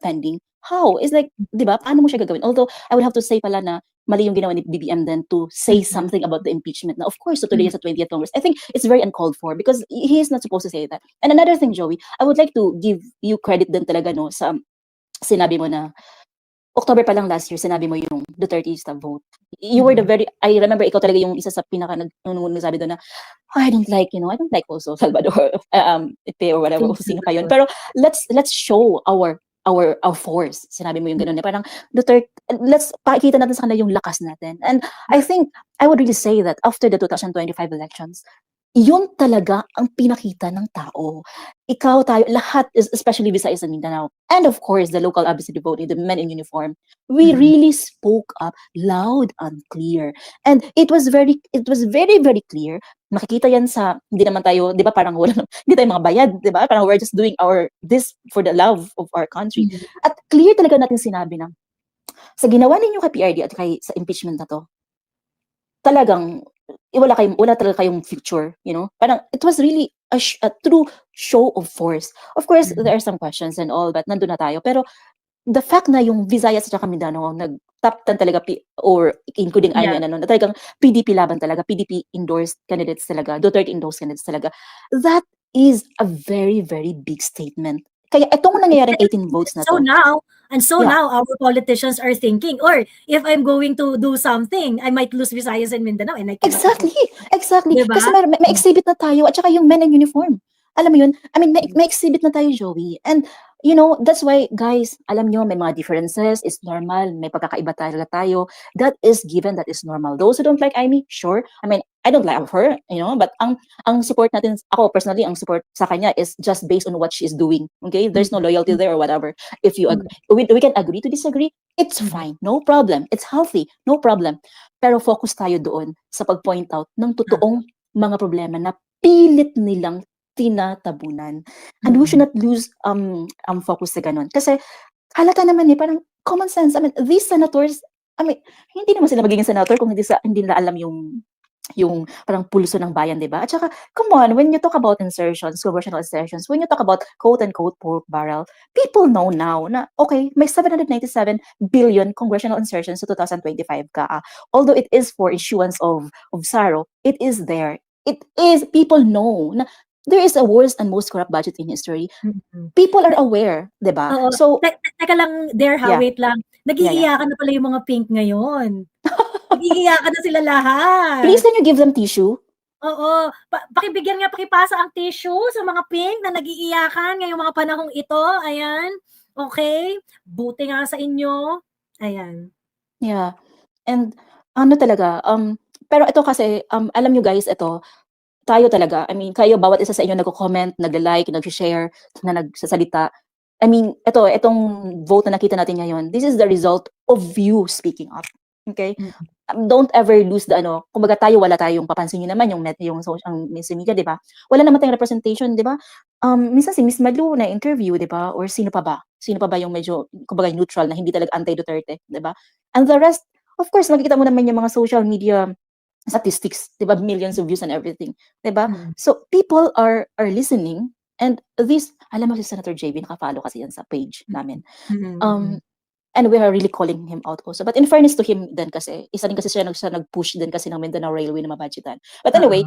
pending? How? It's like, di ba, paano mo siya gagawin? Although, I would have to say pala na mali yung ginawa ni BBM then to say something about the impeachment. Now, of course, so today is the 20th Congress. I think it's very uncalled for because he is not supposed to say that. And another thing, Joey, I would like to give you credit din talaga, sa sinabi mo na October pa lang last year, sinabi mo yung Duterte is the vote. You were I remember ikaw talaga yung isa sa pinaka nagsabi doon na, I don't like also Salvador, Epe or whatever, sino pa yun. Pero let's show our force. Sinabi mo yung gano'n. Parang, Duterte, let's pakita natin sa kanila yung lakas natin. And I think, I would really say that after the 2025 elections, yun talaga ang pinakita ng tao. Ikaw, tayo, lahat, especially Visayas and Mindanao, and of course, the local advocacy voting, the men in uniform, we really spoke up loud and clear. And it was very, very clear. Nakikita yan sa, hindi naman tayo, di ba, parang hindi tayo mga bayad, di ba? Parang we're just doing this for the love of our country. At clear talaga natin sinabi na, sa ginawa ninyo kay PRD at sa impeachment na to, talagang, wala talaga kayong future, Parang, it was really a true show of force. Of course, there are some questions and all, but nandun na tayo. Pero, the fact na yung Visayas at Mindanao, nag-top 10 talaga, or including Aimee, na talagang PDP laban talaga, PDP endorsed candidates talaga, Duterte endorsed candidates talaga, that is a very, very big statement. Kaya itong nangyayaring 18 votes na to.
So now, And so
Yeah.
now our politicians are thinking, or if I'm going to do something, I might lose Visayas and Mindanao and I cannot
Exactly, exactly.
Diba?
Kasi may exhibit na tayo at saka yung men in uniform. Alam mo yun? I mean, may exhibit na tayo, Joey. And, you know, that's why, guys, alam nyo, may mga differences. It's normal. May pagkakaiba talaga tayo. That is given. That is normal. Those who don't like Amy, sure. I mean, I don't like her, you know, but ang support natin, ako personally, ang support sa kanya is just based on what she is doing. Okay? There's no loyalty there or whatever. If you we can agree to disagree, it's fine. No problem. It's healthy. No problem. Pero focus tayo doon sa pag-point out ng totoong mga problema na pilit nilang tinatabunan. And we should not lose focus sa ganun. Kasi halata naman parang common sense. I mean, these senators, I mean, hindi naman sila magiging senator kung hindi nila alam yung parang pulso ng bayan, di ba? At saka, come on, when you talk about insertions, congressional insertions, when you talk about quote-unquote pork barrel, people know now na, okay, may 797 billion congressional insertions sa 2025 ka. Although it is for issuance of SARO, it is there. It is, people know na there is a worst and most corrupt budget in history. People are aware, di ba?
Oo.
So,
teka lang, wait lang. Nag-iiyakan na pala yung mga pink ngayon. Nag-iiyakan na sila lahat.
Please, can you give them tissue?
Oo. Pakipasa ang tissue sa mga pink na nag-iiyakan ngayong mga panahong ito. Ayan. Okay? Buti nga sa inyo. Ayan.
Yeah. And ano talaga, pero ito kasi, alam nyo guys, ito, tayo talaga, I mean, kayo, bawat isa sa inyo nagko-comment, nagla-like, nag-share, na nagsasalita. I mean, itong vote na nakita natin ngayon, this is the result of you speaking up. Okay? Don't ever lose the kumbaga tayo, wala tayong papansin nyo naman yung social media, di ba? Wala naman tayong representation, di ba? Minsan si Miss Malu na interview, di ba? Or sino pa ba? Sino pa ba yung medyo, kumbaga neutral na hindi talaga anti-Duterte, di ba? And the rest, of course, makikita mo naman yung mga social media statistics, di ba? Millions of views and everything, di ba? So people are listening, and this, alam mo si Senator JB, naka-follow kasi yan sa page namin. And we are really calling him out also. But in fairness to him din kasi, isa din kasi siya nag-push din kasi ng Mindanao Railway na mabudgetan. But anyway,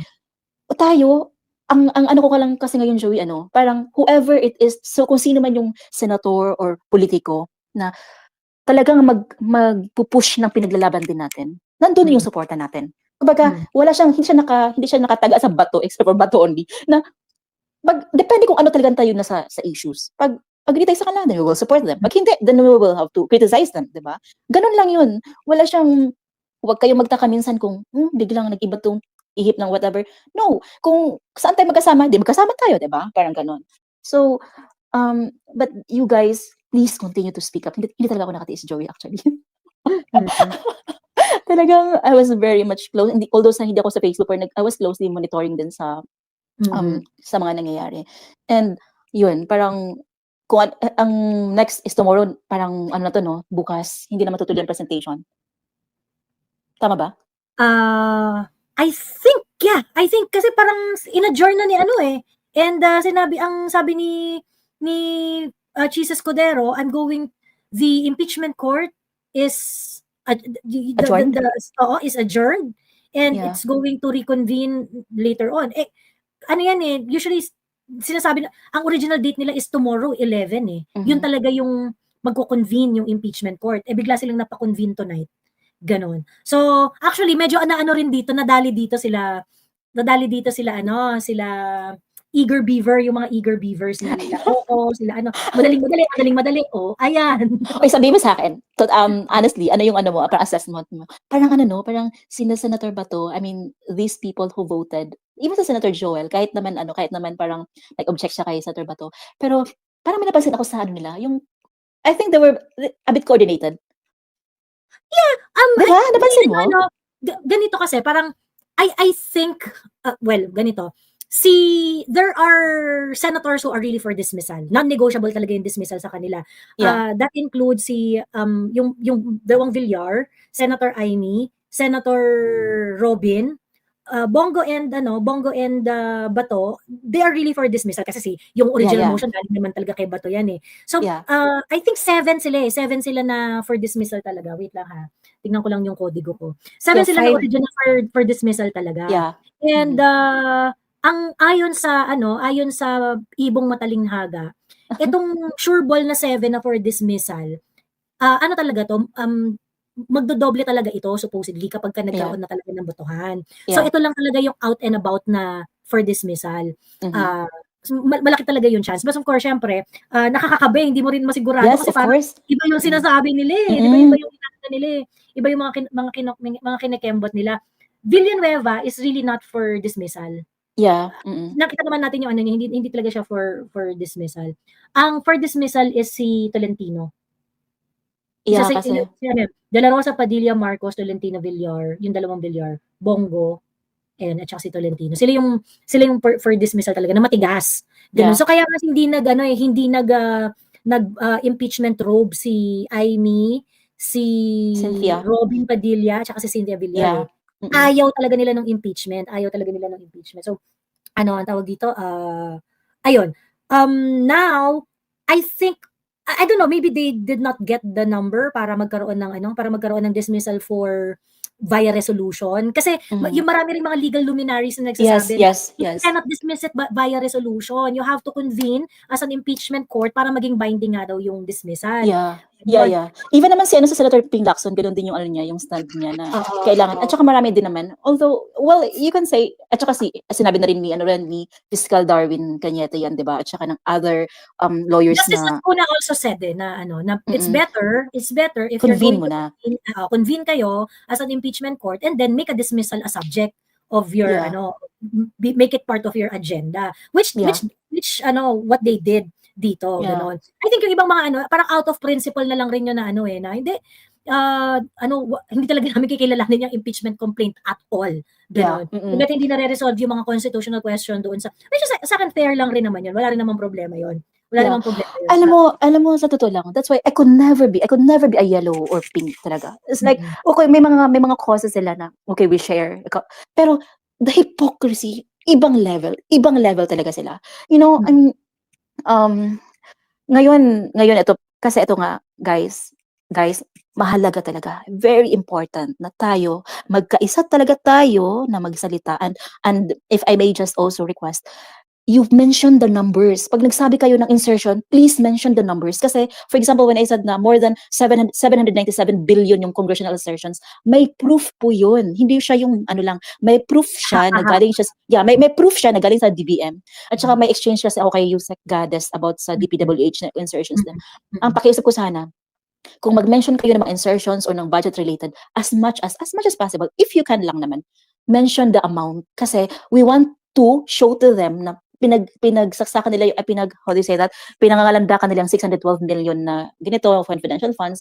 tayo, ang ano ko ka lang kasi ngayon, Joey, parang whoever it is, so kung sino man yung senator or politiko na talagang mag-push ng pinaglalaban din natin, nandun yung suporta natin. Kumbaga, hindi siya nakataga sa bato, except for bato only, na depende kung ano talagang tayo na sa issues. Pag agree tayo sa kanila, then we will support them. Pag hindi, then we will have to criticize them, di ba? Ganun lang yun. Wala siyang, huwag kayong magtaka minsan kung, biglang nag-iba tong ihip ng whatever. No, kung saan tayo magkasama, di magkasama tayo, di ba? Parang ganun. So, but you guys, please continue to speak up. Hindi talaga ako nakatiis, Joey, actually. Talagang, I was very much close. Although hindi ako sa Facebook, I was closely monitoring din sa mga nangyayari. And, yun, parang, kung ang next is tomorrow, parang ano na to, no? Bukas, hindi na matutuloy ang presentation. Tama ba?
I think kasi parang in-adjourn na ni and sabi ni Chis Escudero, the impeachment court is
adjourned?
Is adjourned, and
Yeah.
it's going to reconvene later on. Usually sinasabi na ang original date nila is tomorrow 11 Yun talaga yung magko-convene yung impeachment court. Bigla silang napa-convene tonight. Ganon. So, actually medyo rin dito, nadali dito sila Eager Beaver, yung mga Eager Beavers nila. Oo, sila madaling-madali. Oh, ayan.
Okay, sabihin mo sa akin, honestly, ano yung mo, parang assessment mo? Parang parang sina Senator Bato, I mean, these people who voted, even sa Senator Joel, kahit naman parang nag-object siya kay Senator Bato, pero parang may napansin ako sa nila, yung, I think they were a bit coordinated.
Yeah,
diba? Napansin mo?
Ganito kasi, parang, I think, ganito, there are senators who are really for dismissal. Non-negotiable talaga yung dismissal sa kanila.
Yeah.
That includes yung Dewang Villar, Senator Amy, Senator Robin, Bongo and Bato, they are really for dismissal kasi yung original motion galing naman talaga kay Bato yan So, I think 7 sila na for dismissal talaga. Wait lang ha. Tingnan ko lang yung kodigo ko. 7 sila na original for dismissal talaga.
Yeah.
And ang ayon sa Ibong Matalinghaga, itong sure ball na 7 na for dismissal, ano talaga to, magdodoble talaga ito supposedly kapag ka nagkaroon na talaga ng botohan. So
Yeah.
ito lang talaga yung out and about na for dismissal.
Mhm.
Malaki talaga yung chance. But of course, syempre, nakakakabe, hindi mo rin masigurado
Yes,
kasi
of
parang
course.
iba yung sinasabi nila eh. Di ba? Iba yung inaano nila eh. Iba yung mga kinakembot nila. Villanueva is really not for dismissal.
Yeah.
Nakita naman natin yung ano niya, hindi talaga siya for dismissal. Ang for dismissal is si Tolentino. Isa
Yeah,
sa
kasi
De La Rosa, Padilla, Marcos, Tolentino, Villar, yung dalawang Villar, Bongo, and at saka si Tolentino. Sila yung for dismissal talaga na matigas. Ganun.
Yeah.
So kaya kasi hindi impeachment robe si Amy, si
Cynthia.
Robin Padilla, at saka si Cynthia Villar.
Yeah.
Ayaw talaga nila ng impeachment. So ano ang tawag dito? Ayun. Now, I think I don't know, maybe they did not get the number para magkaroon ng dismissal via resolution. Kasi yung marami ring mga legal luminaries na nagsasabi
Yes.
you cannot dismiss it via resolution. You have to convene as an impeachment court para maging binding nga daw yung dismissal.
Yeah. Even naman si Senator Ping Lacson, ganoon din yung niya, yung stand niya na kailangan. At saka marami din naman. Although, well, you can say, at saka sinabi na rin ni Fiscal Darwin Cañete yan, 'di ba? At saka ng other lawyers
Justice
na
Lacuna also said na it's better if you're
convene
going to convene kayo as an impeachment court and then make a dismissal a subject of your make it part of your agenda, which what they did dito, ganon. I think yung ibang mga parang out of principle na lang rin yun na na hindi hindi talaga namin kikilalanin yung impeachment complaint at all. Ganon. Hangga't hindi na-resolve yung mga constitutional question doon sa akin fair lang rin naman yun. Wala rin namang problema yun. Wala namang problema yun.
Alam mo sa totoo lang, that's why I could never be a yellow or pink talaga. It's like, okay, may mga causes sila na, okay, we share. Pero the hypocrisy, ibang level talaga sila. You know, ngayon ito, kasi ito nga, guys, mahalaga talaga, very important na tayo, magkaisa talaga tayo na magsalita. And if I may just also request, you've mentioned the numbers. Pag nagsabi kayo ng insertion, please mention the numbers. Kasi, for example, when I said na more than 797 billion yung congressional assertions, may proof po yun. Hindi siya yung may proof siya na galing siya, may proof siya na galing sa DBM. At saka may exchange kasi ako kay Yusek Gades about sa DPWH na insertions na. Ang pakiusap ko sana, kung mag-mention kayo ng mga insertions or ng budget related, as much as possible, if you can lang naman, mention the amount. Kasi we want to show to them na pinagsaksakan nila yung, how do you say that? Pinangangalandakan nilang 612 million na ganito, confidential funds.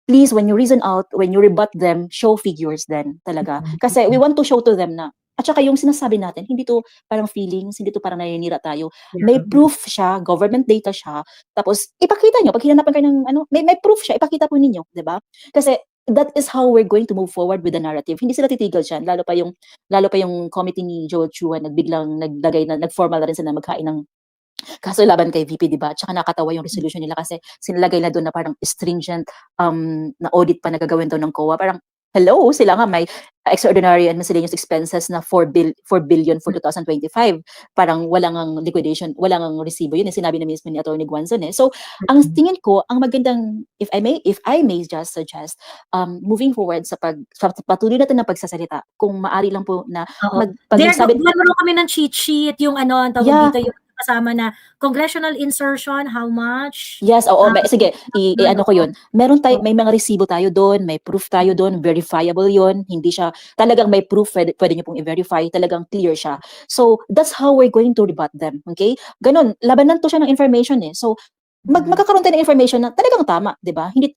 Please, when you reason out, when you rebut them, show figures then talaga. Kasi we want to show to them na, at saka yung sinasabi natin, hindi to parang feelings, hindi to parang naninira tayo. May proof siya, government data siya, tapos ipakita nyo, pag hinanapan kayo ng may proof siya, ipakita po ninyo, di ba? Kasi that is how we're going to move forward with the narrative. Hindi sila titigil dyan, lalo pa yung committee ni Joel Chua, nag-formal na rin sila magkain ng kaso laban kay VP, diba? Tsaka nakatawa yung resolution nila kasi sinilagay na doon na parang stringent na audit pa nagagawin doon ng COA. Parang, hello, sila nga may extraordinary and miscellaneous expenses na 4 billion for 2025. Parang walang ang liquidation, walang ang resibo yun. Sinabi na mismo ni Atty. Guanzon eh. So, ang tingin ko, ang magandang, if I may just suggest, moving forward sa patuloy natin na pagsasalita, kung maari lang po na
pag nagsabi kami ng cheat sheet, yung ang tawag dito, yung kasama na congressional insertion, how much?
Yes, oo. Sige, i-ano ko yun. May mga resibo tayo doon, may proof tayo doon, verifiable yun. Hindi siya, talagang may proof, pwede nyo pong i-verify, talagang clear siya. So, that's how we're going to rebut them. Okay? Ganon, labanan to siya ng information eh. So, magkakaroon tayo ng information na talagang tama, 'di ba? Hindi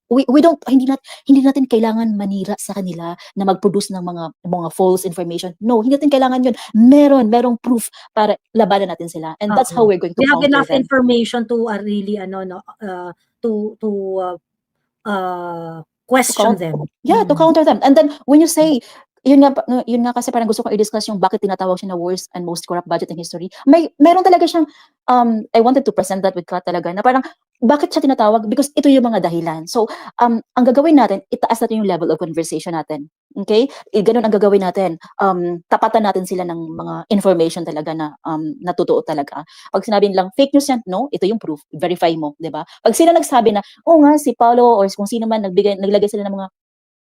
natin kailangan manira sa kanila na mag-produce ng mga false information. No, hindi natin kailangan 'yun. Merong proof para labanan natin sila. And that's how we're going to counter them.
We have enough information to really question them.
Yeah, to counter them. And then when you say yun nga kasi parang gusto ko i-discuss yung bakit tinatawag siya na worst and most corrupt budget in history. Meron talaga siyang I wanted to present that with Kat talaga na parang bakit siya tinatawag? Because ito yung mga dahilan. So, ang gagawin natin, itaas natin yung level of conversation natin. Okay? Ganun ang gagawin natin. Tapatan natin sila ng mga information talaga na natotoo talaga. Pag sinabi nilang fake news yan, no, ito yung proof. Verify mo, 'di ba? Pag sila nagsabi na, "Oh nga si Paulo or kung sino man naglagay sila ng mga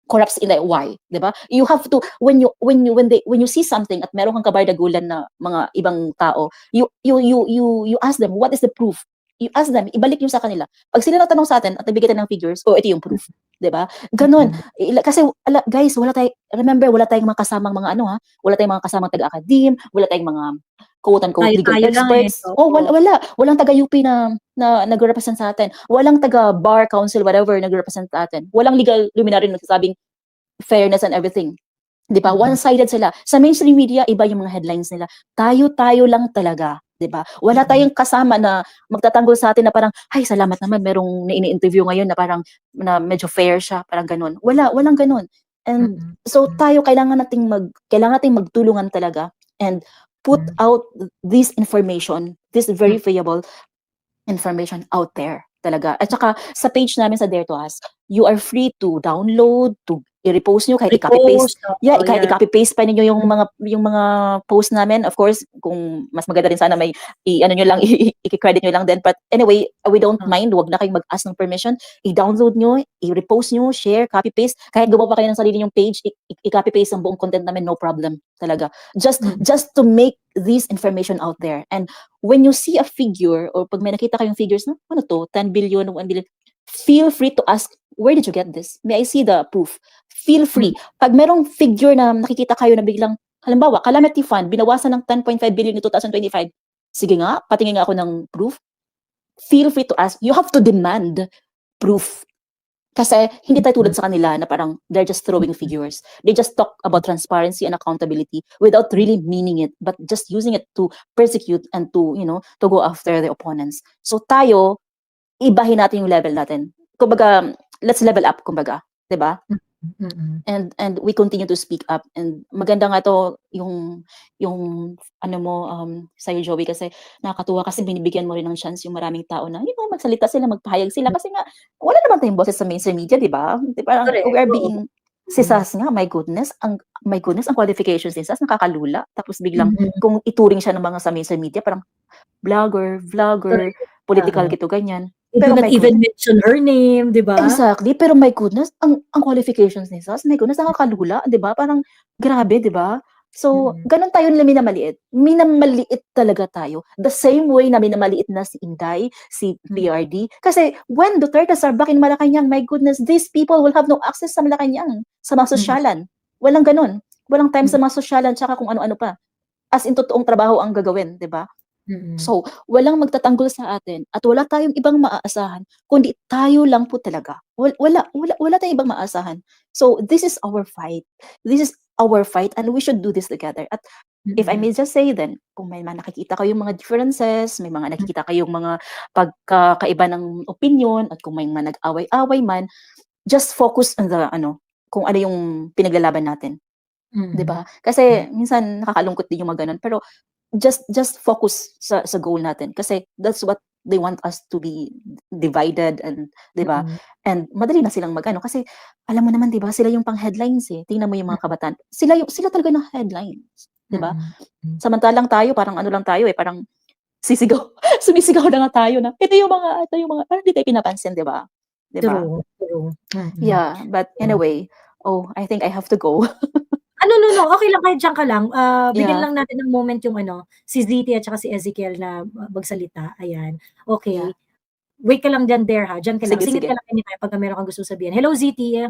corrupts in like why, 'di ba? You have to when you see something at meron kang kabardagulan na mga ibang tao, you ask them, what is the proof? You ask them, ibalik niyo sa kanila. Pag sila natanong sa atin at nagbigay tayo ng figures, oh, ito yung proof, 'di ba? Ganon. Kasi guys, remember, wala tayong mga kasamang mga wala tayong mga kasamang taga-academe, wala tayong mga quote-unquote legal
Tayo-tayo lang
experts. Oh, walang taga-UP na nagre-represent sa atin. Walang taga-bar council, whatever, nagre-represent sa atin. Walang legal luminary na nagsasabing fairness and everything. 'Di ba? One-sided sila. Sa mainstream media, iba yung mga headlines nila. Tayo-tayo lang talaga, 'di ba? Wala tayong kasama na magtatanggol sa atin na parang, "Ay, salamat naman merong ini-interview ngayon na parang na medyo fair siya," parang ganun. Walang ganun. And so tayo kailangan nating magtulungan talaga and put out this information, this verifiable information out there talaga. At saka sa page namin sa Dare to Ask, you are free to download, to i-repost nyo, kahit i-copy-paste. Kahit i-copy-paste pa ninyo yung mga post namin. Of course, kung mas maganda rin sana may i-credit nyo lang din. But anyway, we don't mind. Wag na kayong mag-ask ng permission. I-download nyo, i-repost nyo, share, copy-paste. Kahit gumawa pa kayo ng sarili nyong page, i-copy-paste ang buong content namin, no problem talaga. Just to make this information out there. And when you see a figure, or pag may nakita kayong figures na, ano to, 10 billion, 1 billion, feel free to ask, where did you get this? May I see the proof? Feel free. Pag merong figure na nakikita kayo na biglang, halimbawa, calamity fund, binawasan ng 10.5 billion in 2025. Sige nga, patingin nga ako ng proof. Feel free to ask. You have to demand proof. Kasi hindi tayo tulad sa kanila na parang they're just throwing figures. They just talk about transparency and accountability without really meaning it, but just using it to persecute and to go after the opponents. So tayo, ibahin natin yung level natin. Kumbaga, let's level up, kumbaga. 'Di ba? And we continue to speak up, and maganda nga to yung sa'yo, Joey, kasi nakakatuwa kasi binibigyan mo rin ng chance yung maraming tao na magsalita sila, magpahayag sila, kasi nga wala naman tayong boses sa mainstream media, di ba? Parang we are being si Sas nga, my goodness, ang qualifications ni Sas nakakalula, tapos biglang kung ituring siya ng mga sa mainstream media, parang vlogger, political gito, ganyan.
You do not even mention her name, di ba?
Exactly, pero my goodness, ang qualifications ni Sas, my goodness, nakakalula, di ba? Parang grabe, di ba? So, ganun tayo nila minamaliit. Minamaliit talaga tayo. The same way na minamaliit na si Inday, si PRD. Kasi when Duterte's are back in Malacanang, my goodness, these people will have no access sa Malacanang, sa mga sosyalan. Walang ganun. Walang time sa mga sosyalan, tsaka kung ano-ano pa. As in, totoong trabaho ang gagawin, di ba? So, walang magtatanggol sa atin at wala tayong ibang maaasahan kundi tayo lang po talaga. Wala tayong ibang maaasahan. So, this is our fight. This is our fight, and we should do this together. At if I may just say then, kung may nakikita kayong mga differences, may mga nakikita kayong mga pagkakaiba ng opinion, at kung may mga nag-away-away man, just focus on the kung ano yung pinaglalaban natin. 'Di ba? Kasi minsan nakakalungkot din yung mga ganun, pero just focus sa goal natin, kasi that's what they want us to be divided, and 'di ba? And madali na silang magano, kasi alam mo naman, 'di ba, sila yung pang headlines Tingnan mo yung mga kabataan. Sila talaga ng headlines, 'di ba? Samantalang tayo parang lang tayo parang sumisigaw na nga tayo na ito yung mga hindi tayo pinapansin, 'di ba? 'Di ba?
True.
Yeah, but anyway, I think I have to go.
No. Okay lang, kahit diyan ka lang. Bigyan
Yeah.
lang natin ng moment yung si Ziti at saka si Ezekiel na magsalita. Ayan. Okay.
Yeah.
Wait ka lang dyan, Dare, ha? Diyan ka lang.
Sige.
Singit ka lang anytime pag meron kang gusto sabihin. Hello, Ziti.